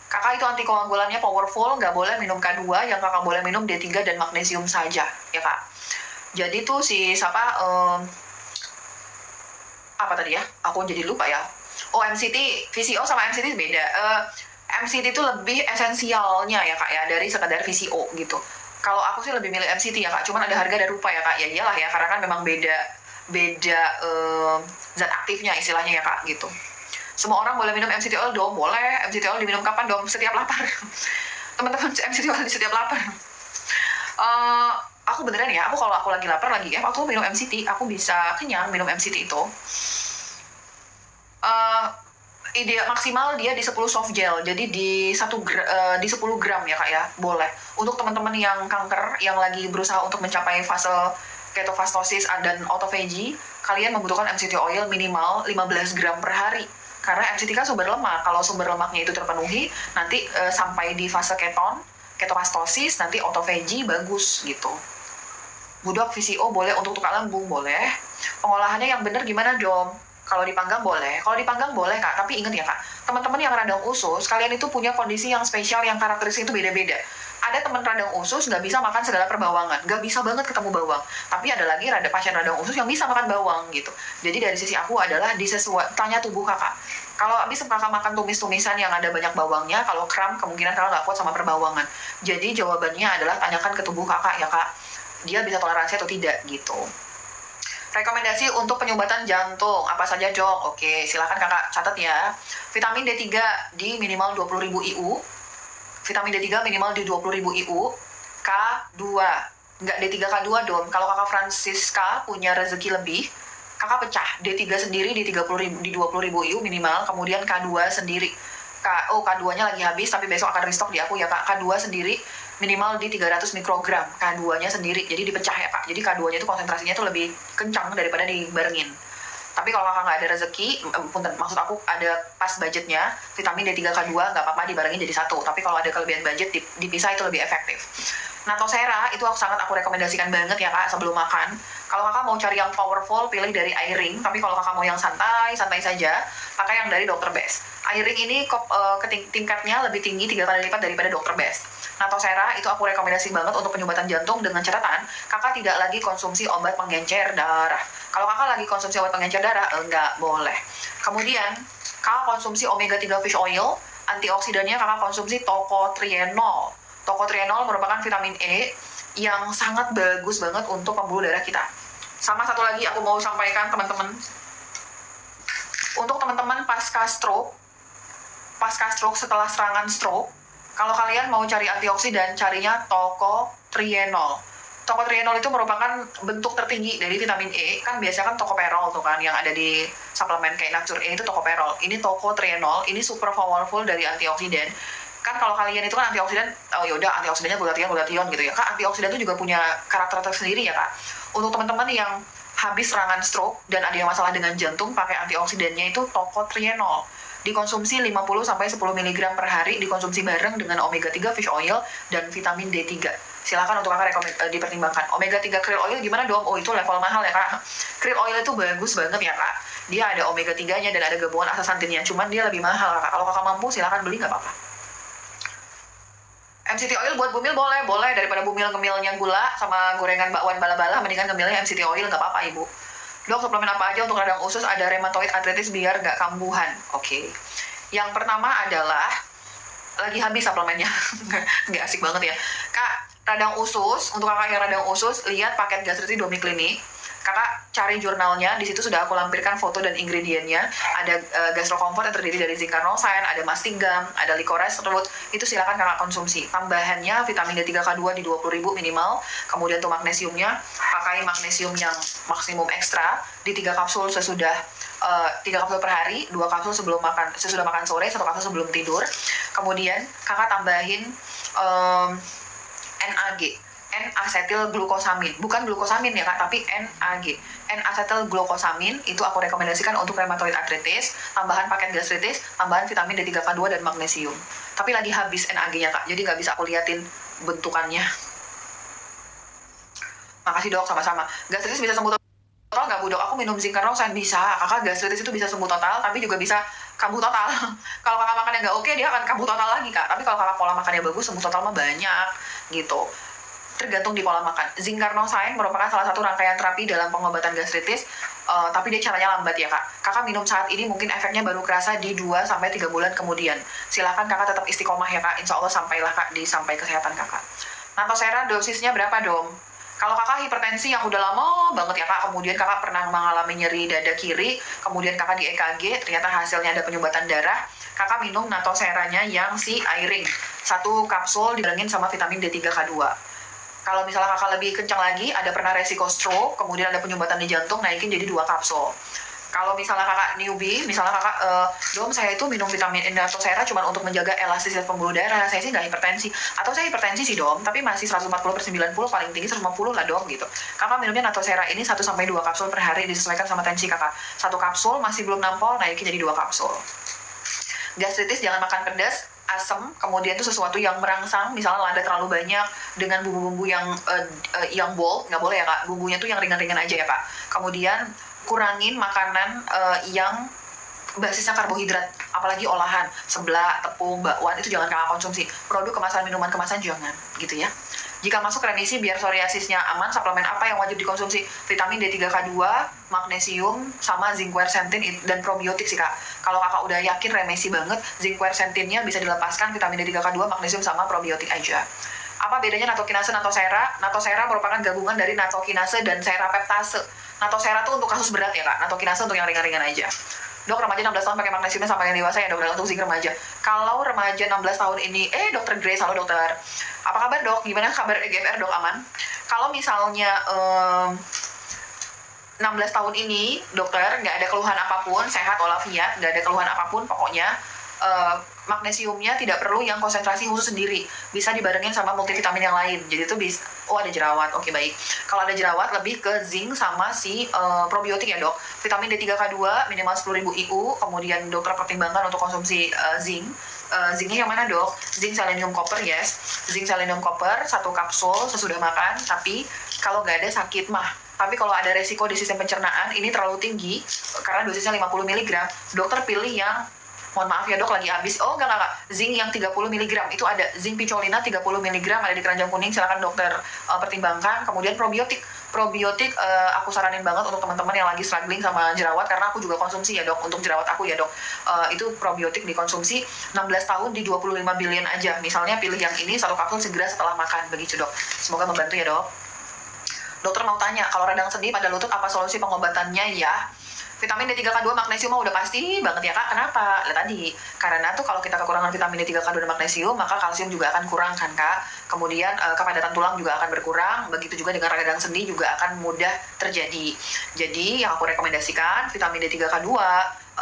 Speaker 1: Kakak itu antikoagulannya powerful, nggak boleh minum K2. Yang kakak boleh minum D3 dan magnesium saja ya kak. Jadi tuh apa tadi ya, aku jadi lupa ya. MCT, VCO sama MCT beda. MCT itu lebih esensialnya ya kak ya, dari sekadar VCO gitu. Kalau aku sih lebih milih MCT ya kak, cuman ada harga dan rupa ya kak. Ya iyalah ya, karena kan memang beda zat aktifnya istilahnya ya kak gitu. Semua orang boleh minum MCT oil dong? Boleh. MCT oil diminum kapan dong? Setiap lapar. Teman-teman, MCT oil setiap lapar. Aku beneran ya, kalau aku lagi lapar lagi ya, waktu minum MCT, aku bisa kenyang minum MCT itu. Ide maksimal dia di 10 soft gel, jadi di 10 gram ya kak ya, boleh. Untuk teman-teman yang kanker, yang lagi berusaha untuk mencapai fase ketofastosis dan autophagy, kalian membutuhkan MCT oil minimal 15 gram per hari. Karena MCT kan sumber lemak, kalau sumber lemaknya itu terpenuhi, nanti sampai di fase ketofastosis, nanti autophagy bagus gitu. Budok VCO boleh, untuk tukar lambung boleh. Pengolahannya yang bener gimana dong? Kalau dipanggang boleh kak, tapi inget ya kak, teman-teman yang radang usus, kalian itu punya kondisi yang spesial, yang karakteristik itu beda-beda. Ada teman radang usus nggak bisa makan segala perbawangan, nggak bisa banget ketemu bawang. Tapi ada lagi pasien radang usus yang bisa makan bawang gitu. Jadi dari sisi aku adalah tanya tubuh kakak. Kalau abis kakak makan tumis-tumisan yang ada banyak bawangnya, kalau kram kemungkinan kakak nggak kuat sama perbawangan. Jadi jawabannya adalah tanyakan ke tubuh kakak ya kak, dia bisa toleransi atau tidak gitu. Rekomendasi untuk penyumbatan jantung, apa saja dok? Oke, silakan kakak catat ya. Vitamin D3 di minimal 20.000 IU. Vitamin D3 minimal di 20.000 IU. K2, nggak D3 K2 dong. Kalau kakak Francisca punya rezeki lebih, kakak pecah. D3 sendiri di 20.000 IU minimal, kemudian K2 sendiri. K2-nya lagi habis, tapi besok akan restock di aku ya kak. K2 sendiri minimal di 300 mikrogram, K2-nya sendiri, jadi dipecah ya kak. Jadi K2-nya itu konsentrasinya itu lebih kencang daripada dibarengin. Tapi kalau kakak nggak ada rezeki, maksud aku ada pas budgetnya, vitamin D3 K2 nggak apa-apa dibarengin jadi satu. Tapi kalau ada kelebihan budget, dipisah itu lebih efektif. Natosera itu sangat aku rekomendasikan banget ya kak sebelum makan. Kalau kakak mau cari yang powerful, pilih dari Airing. Tapi kalau kakak mau yang santai saja, pakai yang dari Dr. Best. Airing ini tingkatnya lebih tinggi 3 kali lipat daripada Dr. Best. Natosera itu aku rekomendasi banget untuk penyumbatan jantung, dengan catatan kakak tidak lagi konsumsi obat pengencer darah. Kalau kakak lagi konsumsi obat pengencer darah, enggak boleh. Kemudian kakak konsumsi omega 3 fish oil, antioksidannya kakak konsumsi tocotrienol. Tocotrienol merupakan vitamin E yang sangat bagus banget untuk pembuluh darah kita. Sama satu lagi aku mau sampaikan teman-teman, untuk teman-teman pasca stroke setelah serangan stroke, kalau kalian mau cari antioksidan, carinya tocotrienol. Tocotrienol itu merupakan bentuk tertinggi dari vitamin E. Kan biasanya kan tocopherol tuh kan yang ada di suplemen kayak Nature E itu tocopherol. Ini tocotrienol, ini super powerful dari antioksidan. Kan kalau kalian itu kan antioksidan, yaudah antioksidannya glutathione gitu ya. Kak, antioksidan itu juga punya karakter tersendiri ya kak. Untuk teman-teman yang habis serangan stroke dan ada yang masalah dengan jantung, pakai antioksidannya itu tocotrienol. Dikonsumsi 50-10 mg per hari, dikonsumsi bareng dengan omega 3 fish oil dan vitamin D3. Silakan untuk kakak dipertimbangkan. Omega 3 krill oil gimana dong? Itu level mahal ya kak. Krill oil itu bagus banget ya kak. Dia ada omega 3-nya dan ada gabungan astaxanthinnya. Cuman dia lebih mahal kak. Kalau kakak mampu silakan beli, nggak apa-apa. MCT oil buat bumil boleh daripada bumil ngemilnya gula sama gorengan bakwan bala-bala, mendingan ngemilnya MCT oil, nggak apa-apa ibu. Dok, suplemen apa aja untuk radang usus, ada rheumatoid arthritis biar nggak kambuhan? Oke. Yang pertama adalah, lagi habis suplemennya, nggak asik banget ya. Kak, radang usus, untuk kakak yang radang usus, lihat paket Gastriti Domiclinic. Kakak cari jurnalnya, di situ sudah aku lampirkan foto dan ingredientnya. Ada Gastro Comfort yang terdiri dari zinc carnosine, ada mastigam, ada licorice root. Itu silakan kakak konsumsi. Tambahannya vitamin D3K2 di 20.000 minimal. Kemudian tuh magnesiumnya, pakai magnesium yang maksimum ekstra di 3 kapsul sesudah 3 kapsul per hari, 2 kapsul sesudah makan sore, 1 kapsul sebelum tidur. Kemudian kakak tambahin NAG, N-asetil glukosamin, bukan glukosamin ya kak, tapi NAG, N-asetil glukosamin. Itu aku rekomendasikan untuk rheumatoid arthritis, tambahan paket gastritis, tambahan vitamin D3K2 dan magnesium. Tapi lagi habis NAG-nya kak, jadi nggak bisa aku liatin bentukannya. Makasih dok, sama-sama. Gastritis bisa sembuh total nggak bu dok? Aku minum zinc carnosine bisa. Kakak gastritis itu bisa sembuh total, tapi juga bisa kambuh total. Kalau kakak makannya nggak oke, dia akan kambuh total lagi kak. Tapi kalau kakak pola makannya bagus, sembuh total mah banyak gitu. Tergantung di pola makan. Zinc carnosine merupakan salah satu rangkaian terapi dalam pengobatan gastritis, tapi dia caranya lambat ya kak. Kakak minum saat ini mungkin efeknya baru kerasa di 2-3 bulan kemudian. Silakan kakak tetap istiqomah ya kak. Insya Allah sampailah kak sampai kesehatan kakak. Natosera dosisnya berapa dong? Kalau kakak hipertensi yang udah lama banget ya kak, kemudian kakak pernah mengalami nyeri dada kiri, kemudian kakak di EKG, ternyata hasilnya ada penyumbatan darah, kakak minum natoseranya yang si airing. 1 kapsul dibarengin sama vitamin D3K2. Kalau misalnya kakak lebih kencang lagi, ada pernah resiko stroke, kemudian ada penyumbatan di jantung, naikin jadi 2 kapsul. Kalau misalnya kakak newbie, misalnya kakak, dom saya itu minum vitamin natosera cuma untuk menjaga elastisitas pembuluh darah, saya sih nggak hipertensi. Atau saya hipertensi sih dom, tapi masih 140/90, paling tinggi 150 lah dom gitu. Kakak minumnya natosera ini 1-2 kapsul per hari, disesuaikan sama tensi kakak. 1 kapsul masih belum nampol, naikin jadi 2 kapsul. Gastritis jangan makan pedas, asam, kemudian itu sesuatu yang merangsang, misalnya lada terlalu banyak dengan bumbu-bumbu yang bold, nggak boleh ya kak. Bumbunya tuh yang ringan-ringan aja ya kak. Kemudian kurangin makanan yang basisnya karbohidrat, apalagi olahan, seblak, tepung, bakwan, itu jangan kakak konsumsi. Produk kemasan, minuman kemasan jangan, gitu ya. Jika masuk remisi biar psoriasisnya aman, suplemen apa yang wajib dikonsumsi? Vitamin D3K2, magnesium, sama zinc quercetin dan probiotik sih kak. Kalau kakak udah yakin remisi banget, zinc quercetinnya bisa dilepaskan, vitamin D3K2, magnesium, sama probiotik aja. Apa bedanya natokinase, natosera? Natosera merupakan gabungan dari natokinase dan serapeptase. Natosera tuh untuk kasus berat ya kak, natokinase untuk yang ringan-ringan aja. Dok, remaja 16 tahun pakai magnesiumnya sama yang dewasa ya dok, untuk zinc remaja. Kalau remaja 16 tahun ini, dokter Grace, halo dokter. Apa kabar dok? Gimana kabar EGFR dok, aman? Kalau misalnya 16 tahun ini, dokter, nggak ada keluhan apapun, sehat walafiat, nggak ada keluhan apapun, pokoknya magnesiumnya tidak perlu yang konsentrasi khusus sendiri, bisa dibarengin sama multivitamin yang lain. Jadi itu bisa, ada jerawat, oke baik. Kalau ada jerawat lebih ke zinc sama si probiotik ya dok. Vitamin D3K2 minimal 10.000 IU, kemudian dokter pertimbangkan untuk konsumsi zinc. Zincnya yang mana dok? Zinc selenium copper, yes. Zinc selenium copper 1 kapsul sesudah makan, tapi kalau nggak ada sakit mah. Tapi kalau ada resiko di sistem pencernaan, ini terlalu tinggi, karena dosisnya 50 mg, dokter pilih yang, mohon maaf ya dok, lagi habis. Enggak. Zinc yang 30 mg, itu ada zinc picolina 30 mg, ada di keranjang kuning, silakan dokter pertimbangkan. Kemudian probiotik, aku saranin banget untuk teman-teman yang lagi struggling sama jerawat, karena aku juga konsumsi ya dok, untuk jerawat aku ya dok. Itu probiotik dikonsumsi 16 tahun di 25 billion aja. Misalnya pilih yang ini, 1 kapsul segera setelah makan, begitu dok. Semoga membantu ya dok. Dokter mau tanya, kalau radang sendi pada lutut apa solusi pengobatannya ya? Vitamin D3K2, magnesium udah pasti banget ya kak. Kenapa? Lihat tadi, karena tuh kalau kita kekurangan vitamin D3K2 dan magnesium, maka kalsium juga akan kurang kan kak. Kemudian kepadatan tulang juga akan berkurang. Begitu juga dengan radang sendi juga akan mudah terjadi. Jadi yang aku rekomendasikan vitamin D3K2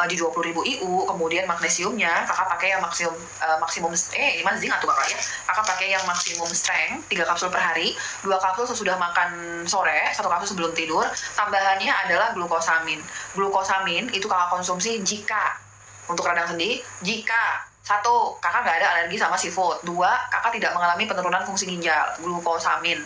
Speaker 1: di 20.000 IU, kemudian magnesiumnya kakak pakai yang maksimum ini mana zinc atau kakak ya, kakak pakai yang maksimum strength 3 kapsul per hari, 2 kapsul sesudah makan sore, 1 kapsul sebelum tidur. Tambahannya adalah glukosamin itu kakak konsumsi jika untuk radang sendi, jika 1, kakak nggak ada alergi sama seafood, 2, kakak tidak mengalami penurunan fungsi ginjal. Glukosamin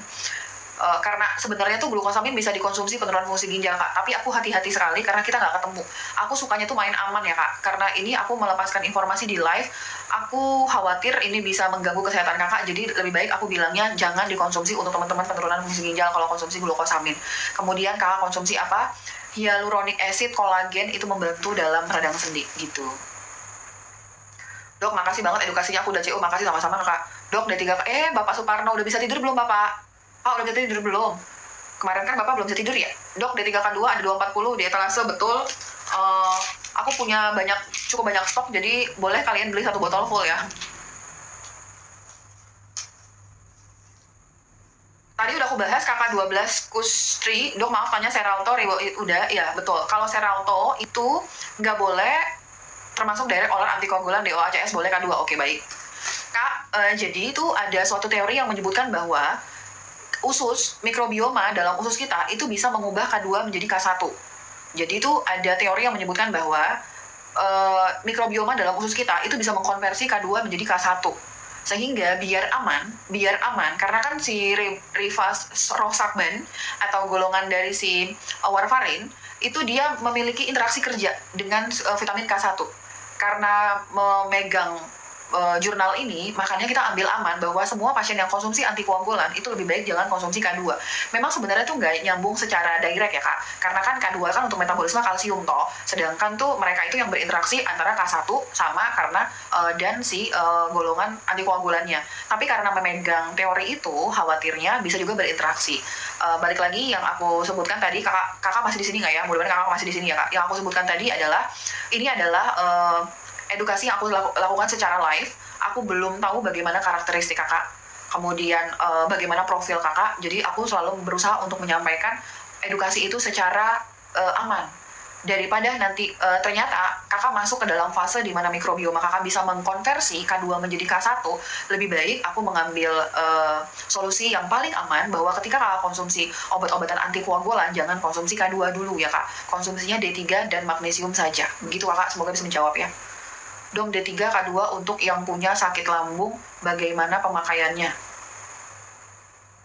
Speaker 1: karena sebenarnya tuh glukosamin bisa dikonsumsi penurunan fungsi ginjal kak, tapi aku hati-hati sekali karena kita nggak ketemu. Aku sukanya tuh main aman ya kak, karena ini aku melepaskan informasi di live, aku khawatir ini bisa mengganggu kesehatan kakak, jadi lebih baik aku bilangnya jangan dikonsumsi untuk teman-teman penurunan fungsi ginjal kalau konsumsi glukosamin. Kemudian kakak konsumsi apa? Hyaluronic acid, kolagen, itu membantu dalam radang sendi gitu. Dok, makasih banget edukasinya, aku udah CU, makasih sama-sama kak. Dok, D3, Bapak Suparno udah bisa tidur belum bapak? Udah bisa tidur belum? Kemarin kan Bapak belum bisa tidur ya? Dok, D3K2 ada 240 di etalase, betul. Aku punya cukup banyak stok, jadi boleh kalian beli 1 botol full ya. Tadi udah aku bahas KK12 Kustri. Dok, maaf tanya Xeralto, udah, ya betul. Kalau Xeralto itu nggak boleh termasuk direct oral antikoagulan, DOACS boleh K2, oke baik. Kak, jadi itu ada suatu teori yang menyebutkan bahwa usus, mikrobioma dalam usus kita itu bisa mengubah K2 menjadi K1. Jadi itu ada teori yang menyebutkan bahwa mikrobioma dalam usus kita itu bisa mengkonversi K2 menjadi K1. Sehingga biar aman, karena kan si rivaroxaban atau golongan dari si warfarin itu dia memiliki interaksi kerja dengan vitamin K1. Karena memegang jurnal ini, makanya kita ambil aman bahwa semua pasien yang konsumsi antikoagulan itu lebih baik jangan konsumsi K2. Memang sebenarnya tuh nggak nyambung secara direct ya Kak, karena kan K2 kan untuk metabolisme kalsium toh, sedangkan tuh mereka itu yang berinteraksi antara K1 sama karena dan si golongan antikoagulannya. Tapi karena memegang teori itu, khawatirnya bisa juga berinteraksi. Balik lagi yang aku sebutkan tadi, kakak masih di sini nggak ya? Mudah-mudahan kakak masih di sini ya Kak. Yang aku sebutkan tadi adalah edukasi yang aku lakukan secara live. Aku belum tahu bagaimana karakteristik kakak, kemudian bagaimana profil kakak. Jadi aku selalu berusaha untuk menyampaikan edukasi itu secara aman. Daripada nanti ternyata kakak masuk ke dalam fase di mana mikrobioma kakak bisa mengkonversi K2 menjadi K1, lebih baik aku mengambil solusi yang paling aman bahwa ketika kakak konsumsi obat-obatan antikoagulan, jangan konsumsi K2 dulu ya Kak. Konsumsinya D3 dan magnesium saja. Begitu Kakak, semoga bisa menjawab ya. Dong, D3, K2 untuk yang punya sakit lambung, bagaimana pemakaiannya?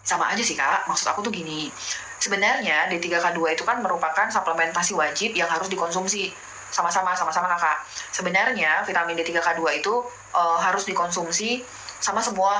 Speaker 1: Sama aja sih Kak, maksud aku tuh gini. Sebenarnya D3, K2 itu kan merupakan suplementasi wajib yang harus dikonsumsi. Sama-sama Kakak. Sebenarnya vitamin D3, K2 itu harus dikonsumsi sama semua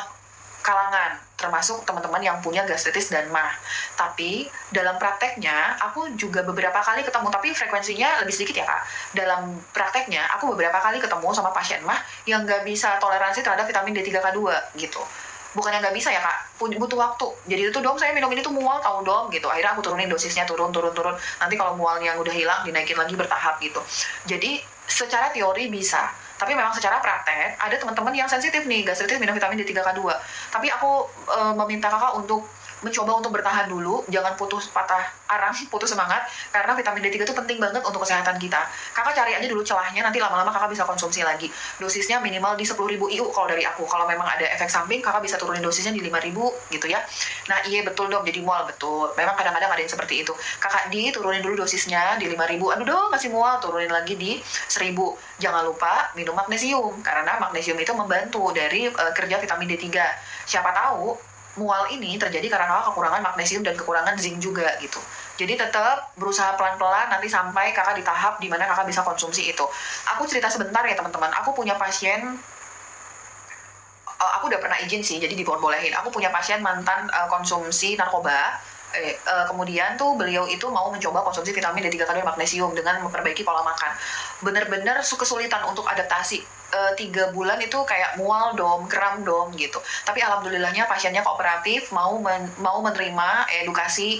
Speaker 1: kalangan, termasuk teman-teman yang punya gastritis dan MAH. Tapi dalam prakteknya, aku juga beberapa kali ketemu, tapi frekuensinya lebih sedikit ya Kak. Dalam prakteknya, aku beberapa kali ketemu sama pasien MAH yang nggak bisa toleransi terhadap vitamin D3, K2 gitu. Bukannya nggak bisa ya Kak, butuh waktu. Jadi itu dong, saya minum ini tuh mual tahu dong gitu. Akhirnya aku turunin dosisnya, turun. Nanti kalau mualnya udah hilang, dinaikin lagi bertahap gitu. Jadi secara teori bisa, tapi memang secara praktek ada teman-teman yang sensitif nih, gastritis minum vitamin D3, K2. Tapi aku meminta kakak untuk mencoba untuk bertahan dulu, jangan patah arang, putus semangat, karena vitamin D3 itu penting banget untuk kesehatan kita. Kakak cari aja dulu celahnya, nanti lama-lama kakak bisa konsumsi lagi. Dosisnya minimal di 10.000 IU kalau dari aku. Kalau memang ada efek samping, kakak bisa turunin dosisnya di 5.000 gitu ya. Nah iya betul dong, jadi mual, betul. Memang kadang-kadang ada yang seperti itu. Kakak turunin dulu dosisnya di 5.000, aduh dong masih mual, turunin lagi di 1.000. Jangan lupa minum magnesium, karena magnesium itu membantu dari kerja vitamin D3. Siapa tahu mual ini terjadi karena kakak kekurangan magnesium dan kekurangan zinc juga gitu. Jadi tetap berusaha pelan-pelan nanti sampai kakak di tahap dimana kakak bisa konsumsi itu. Aku cerita sebentar ya teman-teman. Aku punya pasien, aku udah pernah izin sih, jadi dibolehin. Aku punya pasien mantan konsumsi narkoba. Kemudian tuh beliau itu mau mencoba konsumsi vitamin D3, K2, magnesium dengan memperbaiki pola makan. Bener-bener kesulitan untuk adaptasi. 3 bulan itu kayak mual dom, kram dom gitu. Tapi alhamdulillahnya pasiennya kooperatif, mau menerima edukasi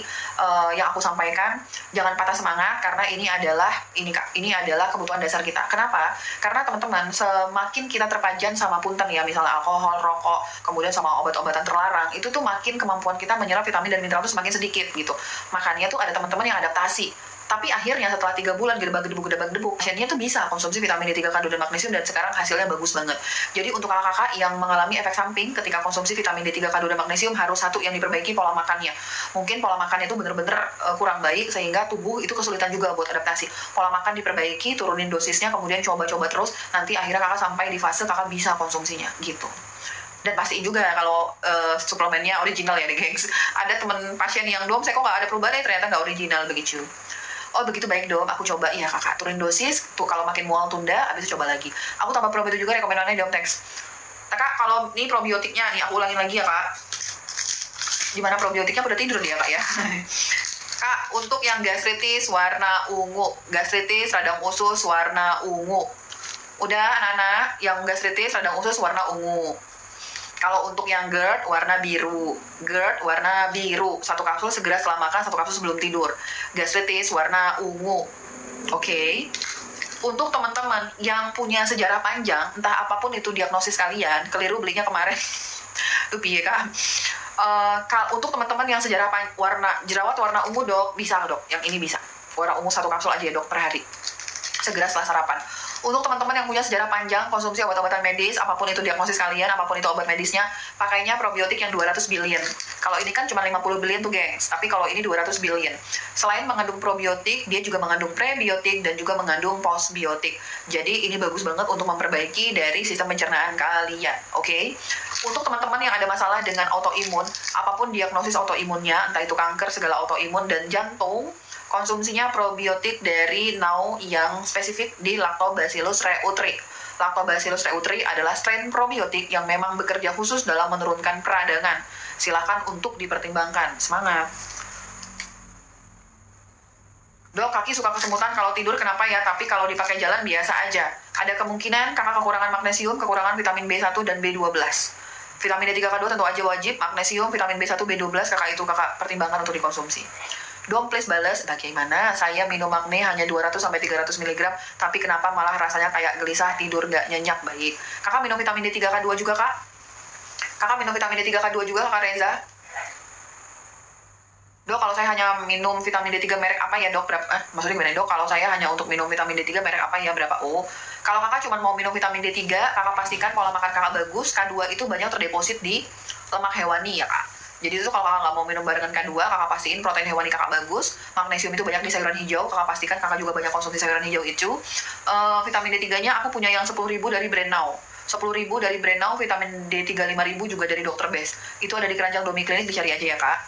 Speaker 1: yang aku sampaikan. Jangan patah semangat karena ini adalah kebutuhan dasar kita. Kenapa? Karena teman-teman, semakin kita terpajan sama punten ya, misalnya alkohol, rokok, kemudian sama obat-obatan terlarang, itu tuh makin kemampuan kita menyerap vitamin dan mineral itu semakin sedikit gitu. Makanya tuh ada teman-teman yang adaptasi. Tapi akhirnya setelah 3 bulan gedebak-gedebuk, pasiennya tuh bisa konsumsi vitamin D3, K2, dan magnesium, dan sekarang hasilnya bagus banget. Jadi untuk kakak-kakak yang mengalami efek samping ketika konsumsi vitamin D3, K2, dan magnesium, harus satu yang diperbaiki pola makannya. Mungkin pola makan itu bener-bener kurang baik sehingga tubuh itu kesulitan juga buat adaptasi. Pola makan diperbaiki, turunin dosisnya, kemudian coba-coba terus, nanti akhirnya kakak sampai di fase kakak bisa konsumsinya gitu. Dan pastiin juga kalau suplemennya original ya deh gengs. Ada temen pasien yang dom, saya kok nggak ada perubahan ya, ternyata nggak original begitu. Oh begitu, baik dom, aku coba ya kakak, turunin dosis, tuh kalau makin mual tunda, abis itu coba lagi. Aku tambah probiotik juga, rekomendannya dom, thanks. Kak, kalau ini probiotiknya nih, aku ulangin lagi ya kak. Gimana probiotiknya, udah tidur dia kak ya. Kak, untuk yang gastritis warna ungu, gastritis radang usus warna ungu. Udah anak-anak, yang gastritis radang usus warna ungu. Kalau untuk yang GERD warna biru, satu kapsul segera setelah makan, satu kapsul sebelum tidur. Gastritis warna ungu. Oke. Untuk teman-teman yang punya sejarah panjang, entah apapun itu diagnosis kalian, keliru belinya kemarin. Tuh piye Kak? Untuk teman-teman yang sejarah jerawat warna ungu dok, bisa dok, yang ini bisa. Warna ungu satu kapsul aja ya dok per hari. Segera setelah sarapan. Untuk teman-teman yang punya sejarah panjang konsumsi obat-obatan medis, apapun itu diagnosis kalian, apapun itu obat medisnya, pakainya probiotik yang 200 billion. Kalau ini kan cuma 50 billion tuh gengs, tapi kalau ini 200 billion. Selain mengandung probiotik, dia juga mengandung prebiotik dan juga mengandung postbiotik. Jadi ini bagus banget untuk memperbaiki dari sistem pencernaan kalian, oke? Untuk teman-teman yang ada masalah dengan autoimun, apapun diagnosis autoimunnya, entah itu kanker, segala autoimun, dan jantung, konsumsinya probiotik dari Now yang spesifik di Lactobacillus reuteri. Lactobacillus reuteri adalah strain probiotik yang memang bekerja khusus dalam menurunkan peradangan. Silakan untuk dipertimbangkan. Semangat! Dok, kaki suka kesemutan kalau tidur kenapa ya? Tapi kalau dipakai jalan biasa aja. Ada kemungkinan kakak kekurangan magnesium, kekurangan vitamin B1 dan B12. Vitamin D3, K2 tentu aja wajib. Magnesium, vitamin B1, B12, kakak pertimbangkan untuk dikonsumsi. Dom, please balas, bagaimana saya minum magne hanya 200-300 mg, tapi kenapa malah rasanya kayak gelisah, tidur gak nyenyak baik. Kakak minum vitamin D3, K2 juga kak? Kakak minum vitamin D3, K2 juga kakak Reza? Dok, kalau saya hanya minum vitamin D3 merek apa ya dok? Maksudnya gimana dok? Kalau saya hanya untuk minum vitamin D3 merek apa ya? Berapa? Oh, kalau kakak cuma mau minum vitamin D3, kakak pastikan pola makan kakak bagus. K2 itu banyak terdeposit di lemak hewani ya kak. Jadi itu kalau kakak nggak mau minum barengan K2, kakak pastiin protein hewani kakak bagus. Magnesium itu banyak di sayuran hijau, kakak pastikan kakak juga banyak konsumsi sayuran hijau itu. Vitamin D3-nya aku punya yang 10.000 dari brand Now. 10.000 dari brand Now, vitamin D3 5.000 juga dari Dr. Best. Itu ada di keranjang Domi Klinik, dicari aja ya kak.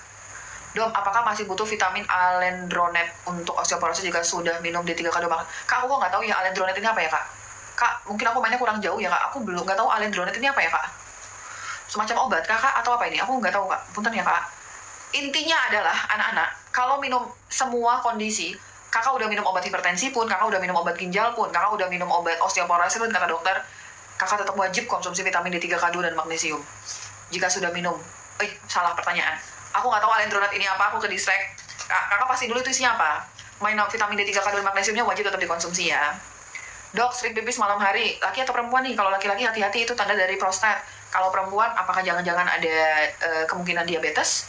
Speaker 1: Dom, apakah masih butuh vitamin alendronate untuk osteoporosis jika sudah minum D3 K2? Kak, aku kok nggak tahu ya alendronate ini apa ya kak? Kak, mungkin aku mainnya kurang jauh ya kak. Aku belum nggak tahu alendronate ini apa ya kak? Semacam obat kakak atau apa ini? Aku nggak tahu kak. Punten ya kak. Intinya adalah anak-anak, kalau minum semua kondisi, kakak udah minum obat hipertensi pun, kakak udah minum obat ginjal pun, kakak udah minum obat osteoporosis pun, kata dokter, kakak tetap wajib konsumsi vitamin D3 K2 dan magnesium. Jika sudah minum, salah pertanyaan. Aku nggak tahu alendronate ini apa, aku ke distract. Kakak pasti dulu itu isinya apa. Main vitamin D3 K2 dan magnesiumnya wajib tetap dikonsumsi ya. Dok, sering pipis malam hari, laki atau perempuan nih? Kalau laki-laki hati-hati, itu tanda dari prostat. Kalau perempuan, apakah jangan-jangan ada kemungkinan diabetes?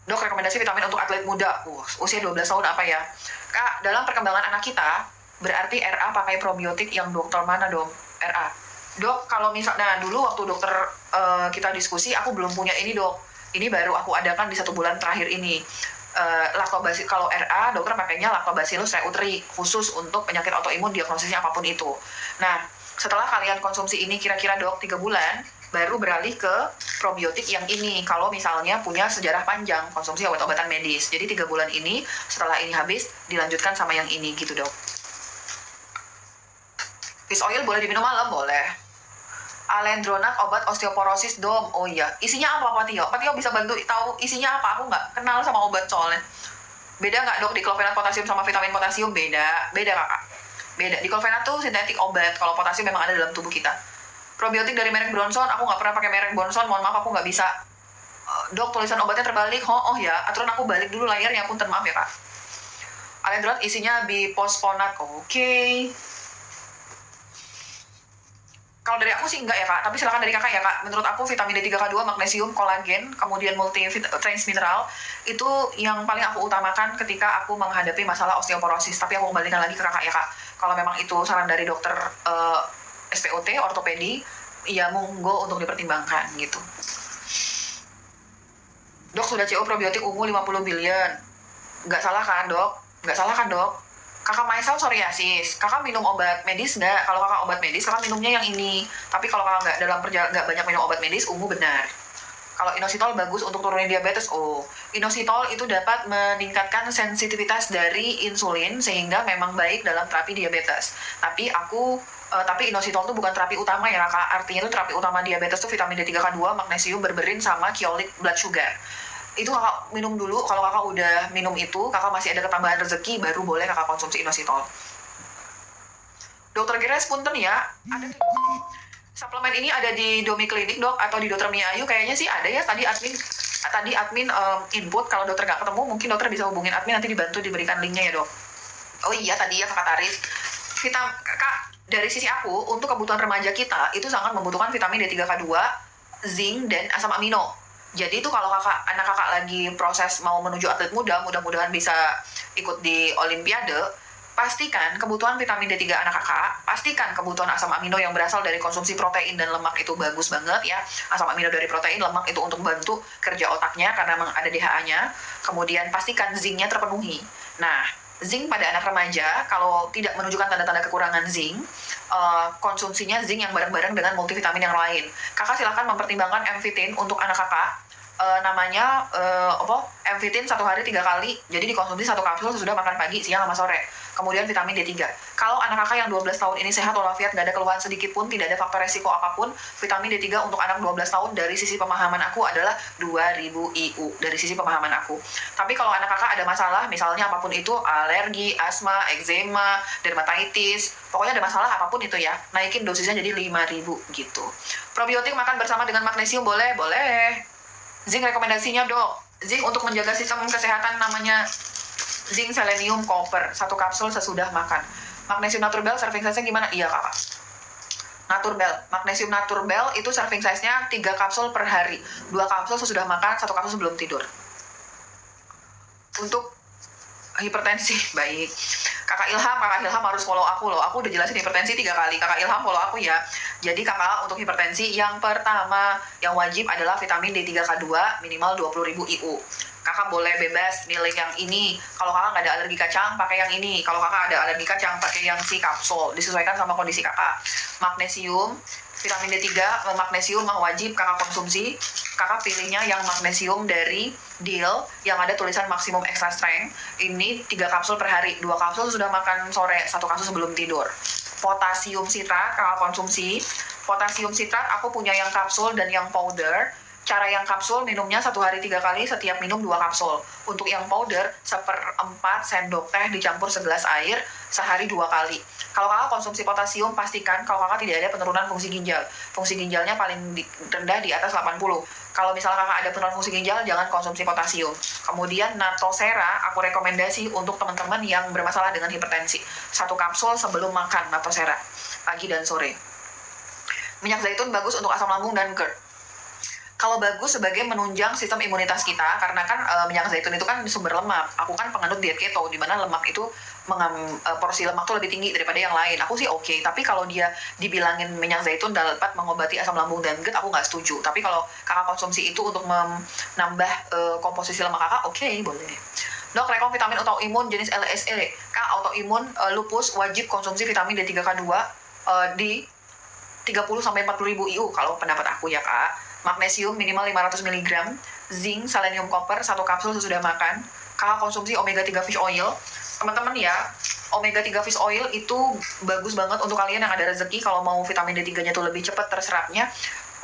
Speaker 1: Dok, rekomendasi vitamin untuk atlet muda. Usia 12 tahun apa ya? Kak, dalam perkembangan anak kita, berarti RA pakai probiotik yang dokter mana dong? RA. Dok, kalau misalnya dulu waktu dokter kita diskusi, aku belum punya ini dok. Ini baru aku adakan di 1 bulan terakhir ini. Kalau RA, dokter pakainya Lactobacillus reuteri, khusus untuk penyakit autoimun, diagnosisnya apapun itu. Nah, setelah kalian konsumsi ini kira-kira dok 3 bulan, baru beralih ke probiotik yang ini. Kalau misalnya punya sejarah panjang konsumsi obat-obatan medis. Jadi 3 bulan ini, setelah ini habis, dilanjutkan sama yang ini gitu dok. Fish oil boleh diminum malam? Boleh. Alendronate obat osteoporosis dom. Oh iya, isinya apa Pak Tio? Pak Tio bisa bantu tahu isinya apa? Aku nggak kenal sama obat soalnya. Beda nggak dok diklofenat potasium sama vitamin potasium? Beda kakak. Beda. Diklofenat tuh sintetik obat. Kalau potasium memang ada dalam tubuh kita. Probiotik dari merek Bronson, aku nggak pernah pakai merek Bronson. Mohon maaf, aku nggak bisa. Dok, tulisan obatnya terbalik. Oh ya, aturan aku balik dulu layarnya. Punten, maaf ya kak. Alendronate isinya biposfonat. Oke. Kalau dari aku sih enggak ya kak, tapi silakan dari kakak ya kak. Menurut aku vitamin D3 K2, magnesium, kolagen, kemudian multi-trains mineral, itu yang paling aku utamakan ketika aku menghadapi masalah osteoporosis. Tapi aku kembalikan lagi ke kakak ya kak. Kalau memang itu saran dari dokter SPOT, ortopedi, ya monggo untuk dipertimbangkan gitu. Dok, sudah CO probiotik ungu 50 billion. Nggak salah kan dok? Nggak salah kan dok? Kakak Maisal psoriasis, kakak minum obat medis nggak? Kalau kakak obat medis, kakak minumnya yang ini. Tapi kalau kakak nggak banyak minum obat medis, ungu benar. Kalau inositol bagus untuk turunin diabetes. Inositol itu dapat meningkatkan sensitivitas dari insulin sehingga memang baik dalam terapi diabetes. Tapi inositol itu bukan terapi utama ya kakak. Artinya itu terapi utama diabetes itu vitamin D3 K2, magnesium, berberin, sama kyolic blood sugar. Itu kakak minum dulu. Kalau kakak udah minum itu, kakak masih ada ketambahan rezeki, baru boleh kakak konsumsi inositol. Dokter Gires, punten ya, ada Suplemen ini ada di Domi Klinik dok atau di Dokter Mia Ayu kayaknya sih ada ya, tadi admin input. Kalau dokter nggak ketemu mungkin dokter bisa hubungin admin, nanti dibantu diberikan linknya ya dok. Oh iya tadi ya kakak Taris, kak dari sisi aku untuk kebutuhan remaja kita itu sangat membutuhkan vitamin D3K2, zinc dan asam amino. Jadi itu kalau anak kakak lagi proses mau menuju atlet muda, mudah-mudahan bisa ikut di Olimpiade, pastikan kebutuhan vitamin D3 anak kakak, pastikan kebutuhan asam amino yang berasal dari konsumsi protein dan lemak itu bagus banget ya. Asam amino dari protein, lemak itu untuk bantu kerja otaknya karena memang ada DHA-nya. Kemudian pastikan zinc-nya terpenuhi. Nah, zinc pada anak remaja, kalau tidak menunjukkan tanda-tanda kekurangan zinc, konsumsinya zinc yang bareng-bareng dengan multivitamin yang lain. Kakak silahkan mempertimbangkan M-Vitin untuk anak kakak. Namanya M-Vitin 1 hari 3 kali, jadi dikonsumsi 1 kapsul sesudah makan pagi, siang, sama sore. Kemudian vitamin D3. Kalau anak kakak yang 12 tahun ini sehat walafiat, gak ada keluhan sedikit pun, tidak ada faktor resiko apapun, vitamin D3 untuk anak 12 tahun dari sisi pemahaman aku adalah 2000 IU, dari sisi pemahaman aku. Tapi kalau anak kakak ada masalah, misalnya apapun itu, alergi, asma, eczema, dermatitis, pokoknya ada masalah apapun itu ya, naikin dosisnya jadi 5000 gitu. Probiotik makan bersama dengan magnesium boleh? Boleh. Zinc rekomendasinya dok, zinc untuk menjaga sistem kesehatan namanya zinc selenium copper, 1 kapsul sesudah makan. Magnesium naturbel serving size-nya gimana? Iya kakak, naturbel, magnesium naturbel itu serving size-nya 3 kapsul per hari, 2 kapsul sesudah makan, 1 kapsul sebelum tidur. Untuk hipertensi, baik. Kakak Ilham harus follow aku loh. Aku udah jelasin hipertensi 3 kali. Kakak Ilham follow aku ya. Jadi kakak untuk hipertensi yang pertama yang wajib adalah vitamin D3K2 minimal 20.000 IU. Kakak boleh bebas milih yang ini. Kalau kakak nggak ada alergi kacang, pakai yang ini. Kalau kakak ada alergi kacang, pakai yang si kapsul. Disesuaikan sama kondisi kakak. Magnesium, vitamin D3, magnesium mah wajib kakak konsumsi. Kakak pilihnya yang magnesium dari Deal yang ada tulisan maksimum extra strength. Ini 3 kapsul per hari, 2 kapsul sudah makan sore, 1 kapsul sebelum tidur. Potasium sitrat kakak konsumsi. Potasium sitrat aku punya yang kapsul dan yang powder. Cara yang kapsul minumnya 1 hari 3 kali, setiap minum 2 kapsul. Untuk yang powder 1/4 sendok teh dicampur segelas air sehari 2 kali. Kalau kakak konsumsi potasium, pastikan kalau kakak tidak ada penurunan fungsi ginjal. Fungsi ginjalnya paling rendah di atas 80. Kalau misalnya kakak ada penurunan fungsi ginjal, jangan konsumsi potasium. Kemudian Natosera, aku rekomendasi untuk teman-teman yang bermasalah dengan hipertensi. 1 kapsul sebelum makan Natosera, pagi dan sore. Minyak zaitun bagus untuk asam lambung dan GERD. Kalau bagus sebagai menunjang sistem imunitas kita, karena kan minyak zaitun itu kan sumber lemak. Aku kan penganut diet keto, di mana lemak itu porsi lemak tuh lebih tinggi daripada yang lain. Aku sih oke, tapi kalau dia dibilangin minyak zaitun dapat mengobati asam lambung dan GERD, aku nggak setuju. Tapi kalau kakak konsumsi itu untuk menambah komposisi lemak kakak, oke, boleh. Dok, rekom vitamin autoimun jenis LSE. Kak, autoimun lupus wajib konsumsi vitamin D3K2 di 30-40.000 IU kalau pendapat aku ya kak. Magnesium minimal 500 mg, zinc, selenium copper 1 kapsul sesudah makan. Kakak konsumsi omega 3 fish oil. Teman-teman ya, omega 3 fish oil itu bagus banget untuk kalian yang ada rezeki kalau mau vitamin D3-nya tuh lebih cepat terserapnya.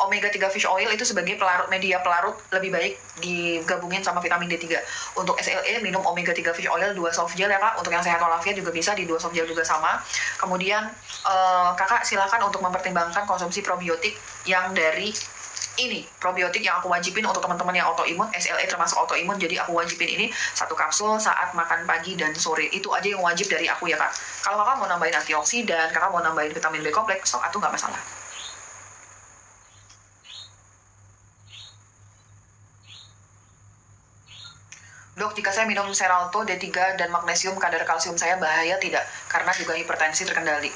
Speaker 1: Omega 3 fish oil itu sebagai media pelarut lebih baik digabungin sama vitamin D3. Untuk SLE minum omega 3 fish oil 2 soft gel ya kak. Untuk yang sehat walafiat juga bisa di 2 soft gel juga sama. Kemudian kakak silakan untuk mempertimbangkan konsumsi probiotik yang dari ini. Probiotik yang aku wajibin untuk teman-teman yang autoimun, SLE termasuk autoimun, jadi aku wajibin ini 1 kapsul saat makan pagi dan sore. Itu aja yang wajib dari aku ya kak. Kalau kakak mau nambahin antioksidan, kakak mau nambahin vitamin B kompleks, sok itu nggak masalah. Dok, jika saya minum Xarelto, D3, dan magnesium, kadar kalsium saya bahaya tidak? Karena juga hipertensi terkendali.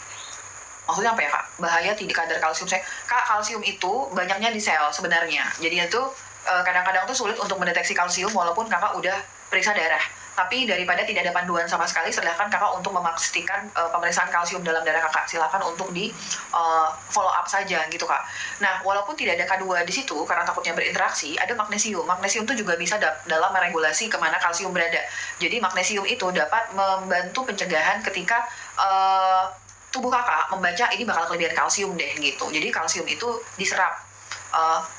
Speaker 1: Maksudnya apa ya kak? Bahaya tidak kadar kalsium saya? Kak, kalsium itu banyaknya di sel sebenarnya. Jadi itu kadang-kadang tuh sulit untuk mendeteksi kalsium walaupun kakak udah periksa darah. Tapi daripada tidak ada panduan sama sekali, silakan kakak untuk memastikan pemeriksaan kalsium dalam darah kakak. Silakan untuk di follow up saja gitu kak. Nah, walaupun tidak ada K2 di situ karena takutnya berinteraksi, ada magnesium. Magnesium itu juga bisa dalam meregulasi kemana kalsium berada. Jadi magnesium itu dapat membantu pencegahan ketika tubuh kakak membaca ini bakal kelebihan kalsium deh gitu. Jadi kalsium itu diserap.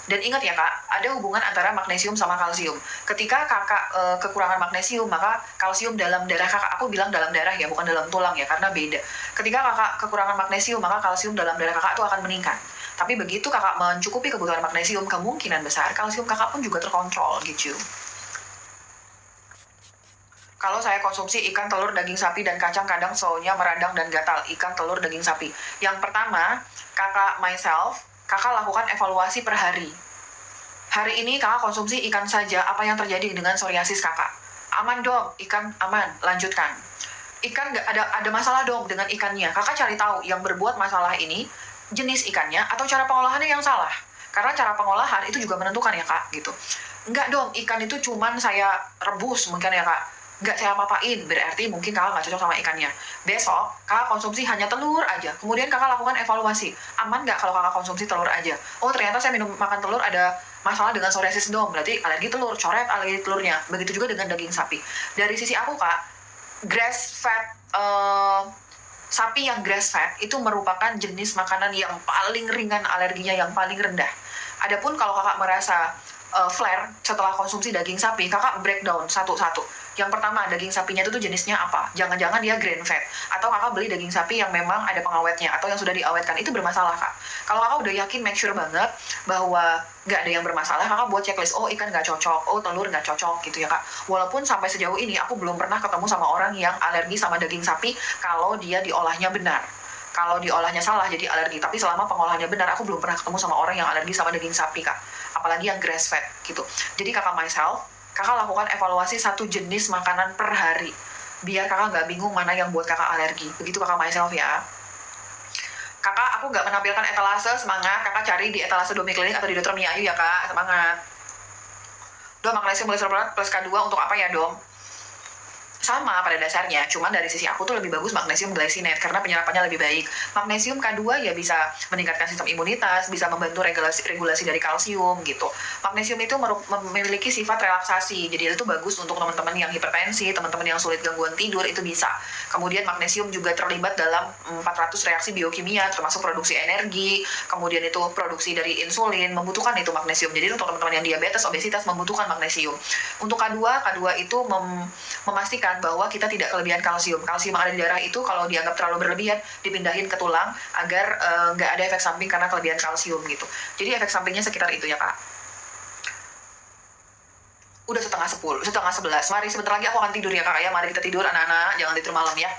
Speaker 1: Dan ingat ya kak, ada hubungan antara magnesium sama kalsium. Ketika kakak kekurangan magnesium, maka kalsium dalam darah kakak, aku bilang dalam darah ya, bukan dalam tulang ya, karena beda. Ketika kakak kekurangan magnesium, maka kalsium dalam darah kakak itu akan meningkat. Tapi begitu kakak mencukupi kebutuhan magnesium, kemungkinan besar kalsium kakak pun juga terkontrol gitu. Kalau saya konsumsi ikan, telur, daging sapi, dan kacang, kadang soalnya meradang dan gatal. Ikan, telur, daging sapi. Yang pertama, kakak lakukan evaluasi per hari. Hari ini kakak konsumsi ikan saja, apa yang terjadi dengan psoriasis kakak? Aman dong, ikan aman, lanjutkan. Ikan nggak ada masalah dong dengan ikannya. Kakak cari tahu yang berbuat masalah ini jenis ikannya atau cara pengolahannya yang salah. Karena cara pengolahan itu juga menentukan ya kak, gitu. Enggak dong, ikan itu cuman saya rebus mungkin ya kak. Nggak saya apa-apain, berarti mungkin kakak nggak cocok sama ikannya. Besok, kakak konsumsi hanya telur aja. Kemudian kakak lakukan evaluasi. Aman nggak kalau kakak konsumsi telur aja? Oh, ternyata saya makan telur ada masalah dengan psoriasis dong. Berarti alergi telur, coret alergi telurnya. Begitu juga dengan daging sapi. Dari sisi aku, kak, grass fed, sapi yang grass fed itu merupakan jenis makanan yang paling ringan alerginya, yang paling rendah. Adapun kalau kakak merasa flare setelah konsumsi daging sapi, kakak breakdown satu-satu. Yang pertama, daging sapinya itu tuh jenisnya apa? Jangan-jangan dia grain fed. Atau kakak beli daging sapi yang memang ada pengawetnya, atau yang sudah diawetkan, itu bermasalah kak. Kalau kakak udah yakin, make sure banget bahwa nggak ada yang bermasalah, kakak buat checklist, oh ikan nggak cocok, oh telur nggak cocok gitu ya kak. Walaupun sampai sejauh ini, aku belum pernah ketemu sama orang yang alergi sama daging sapi kalau dia diolahnya benar. Kalau diolahnya salah jadi alergi, tapi selama pengolahannya benar, aku belum pernah ketemu sama orang yang alergi sama daging sapi kak. Apalagi yang grass fed gitu. Jadi kakak lakukan evaluasi satu jenis makanan per hari. Biar kakak nggak bingung mana yang buat kakak alergi. Begitu kakak ya. Kakak, aku nggak menampilkan etalase, semangat. Kakak cari di etalase Domi Klinik atau di Dr. Mia Ayu ya kak, semangat. Dom, magnesium glycerol plus K2 untuk apa ya dom? Sama pada dasarnya, cuman dari sisi aku tuh lebih bagus magnesium glycinate karena penyerapannya lebih baik. Magnesium K2 ya bisa meningkatkan sistem imunitas, bisa membantu regulasi dari kalsium gitu. Magnesium itu memiliki sifat relaksasi, jadi itu bagus untuk teman-teman yang hipertensi, teman-teman yang sulit gangguan tidur, itu bisa. Kemudian magnesium juga terlibat dalam 400 reaksi biokimia, termasuk produksi energi, kemudian itu produksi dari insulin, membutuhkan itu magnesium. Jadi untuk teman-teman yang diabetes, obesitas, membutuhkan magnesium. Untuk K2 itu memastikan bahwa kita tidak kelebihan kalsium. Kalsium yang ada di darah itu kalau dianggap terlalu berlebihan, dipindahin ke tulang agar nggak ada efek samping karena kelebihan kalsium gitu. Jadi efek sampingnya sekitar itu ya kak. Udah setengah 11. Mari sebentar lagi aku akan tidur ya kak ya. Mari kita tidur anak-anak, jangan tidur malam ya.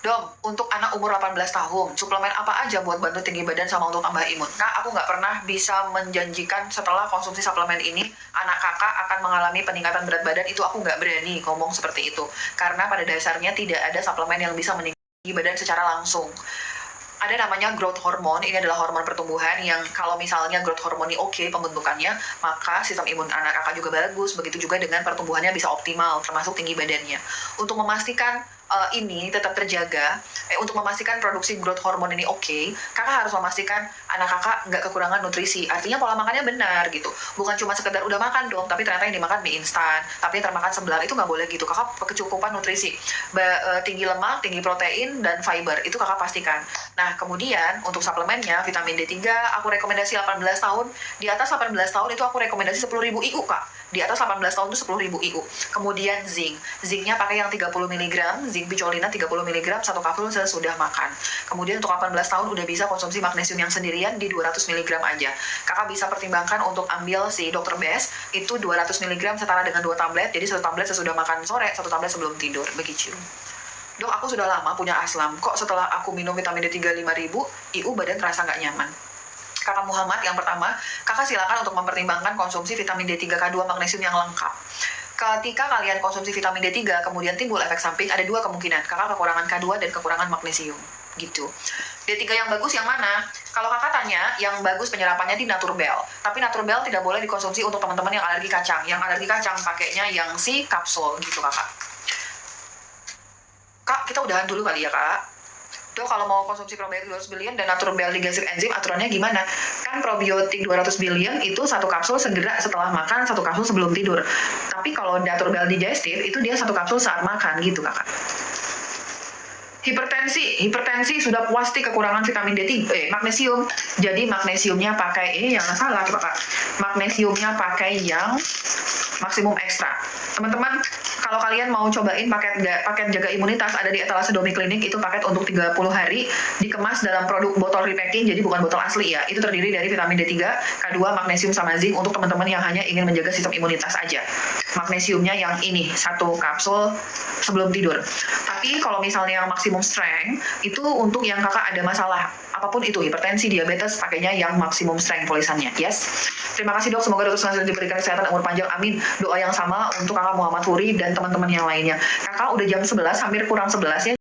Speaker 1: Dom, untuk anak umur 18 tahun, suplemen apa aja buat bantu tinggi badan sama untuk tambah imun? Kak, aku nggak pernah bisa menjanjikan setelah konsumsi suplemen ini, anak kakak akan mengalami peningkatan berat badan, itu aku nggak berani ngomong seperti itu. Karena pada dasarnya tidak ada suplemen yang bisa meningkatkan badan secara langsung. Ada namanya growth hormone, ini adalah hormon pertumbuhan yang kalau misalnya growth hormone ini oke pembentukannya, maka sistem imun anak kakak juga bagus, begitu juga dengan pertumbuhannya bisa optimal, termasuk tinggi badannya. Untuk memastikan ini tetap terjaga, untuk memastikan produksi growth hormone ini oke, kakak harus memastikan anak kakak nggak kekurangan nutrisi. Artinya pola makannya benar gitu, bukan cuma sekedar udah makan dong, tapi ternyata yang dimakan mie instan, tapi termakan sebelah, itu nggak boleh gitu. Kakak kecukupan nutrisi, tinggi lemak, tinggi protein, dan fiber, itu kakak pastikan. Nah, kemudian untuk suplemennya, vitamin D3, aku rekomendasi 18 tahun, di atas 18 tahun itu aku rekomendasi 10.000 IU kak. Di atas 18 tahun itu 10.000 IU. Kemudian zinknya pakai yang 30 mg, zinc bicolina 30 mg, satu kapsul sesudah makan. Kemudian untuk 18 tahun udah bisa konsumsi magnesium yang sendirian di 200 mg aja. Kakak bisa pertimbangkan untuk ambil si Dr. Best, itu 200 mg setara dengan 2 tablet, jadi 1 tablet sesudah makan sore, 1 tablet sebelum tidur, begitu. Dok, aku sudah lama punya asam, kok setelah aku minum vitamin D3 5.000 IU badan terasa nggak nyaman? Kakak Muhammad, yang pertama, kakak silakan untuk mempertimbangkan konsumsi vitamin D3 K2 magnesium yang lengkap. Ketika kalian konsumsi vitamin D3 kemudian timbul efek samping, ada 2 kemungkinan, kakak kekurangan K2 dan kekurangan magnesium gitu. D3 yang bagus yang mana? Kalau kakak tanya, yang bagus penyerapannya di Naturbell, tapi Naturbell tidak boleh dikonsumsi untuk teman-teman yang alergi kacang. Yang alergi kacang pakainya yang si kapsul gitu kakak. Kak, kita udahan dulu kali ya kak. Dok, kalau mau konsumsi probiotik 200 billion dan Naturbell digesek enzim, aturannya gimana? Kan probiotik 200 billion itu 1 kapsul segera setelah makan, 1 kapsul sebelum tidur. Tapi kalau Naturbell digestif, itu dia 1 kapsul saat makan gitu kakak. Hipertensi sudah pasti kekurangan vitamin D3, magnesium. Jadi magnesiumnya pakai yang salah coba Kak. Magnesiumnya pakai yang maksimum ekstra. Teman-teman, kalau kalian mau cobain paket jaga imunitas ada di etalase Domi Klinik, itu paket untuk 30 hari, dikemas dalam produk botol repacking, jadi bukan botol asli ya. Itu terdiri dari vitamin D3, K2, magnesium sama zinc untuk teman-teman yang hanya ingin menjaga sistem imunitas aja. Magnesiumnya yang ini, 1 kapsul sebelum tidur. Tapi kalau misalnya yang maksimum strength, itu untuk yang kakak ada masalah apapun itu, hipertensi, diabetes, pakainya yang maksimum strength tulisannya. Yes. Terima kasih dok, semoga dokter selanjutnya diberikan kesehatan umur panjang, amin. Doa yang sama untuk kakak Muhammad Furi dan teman-teman yang lainnya. Kakak udah jam 11, hampir kurang 11 ya.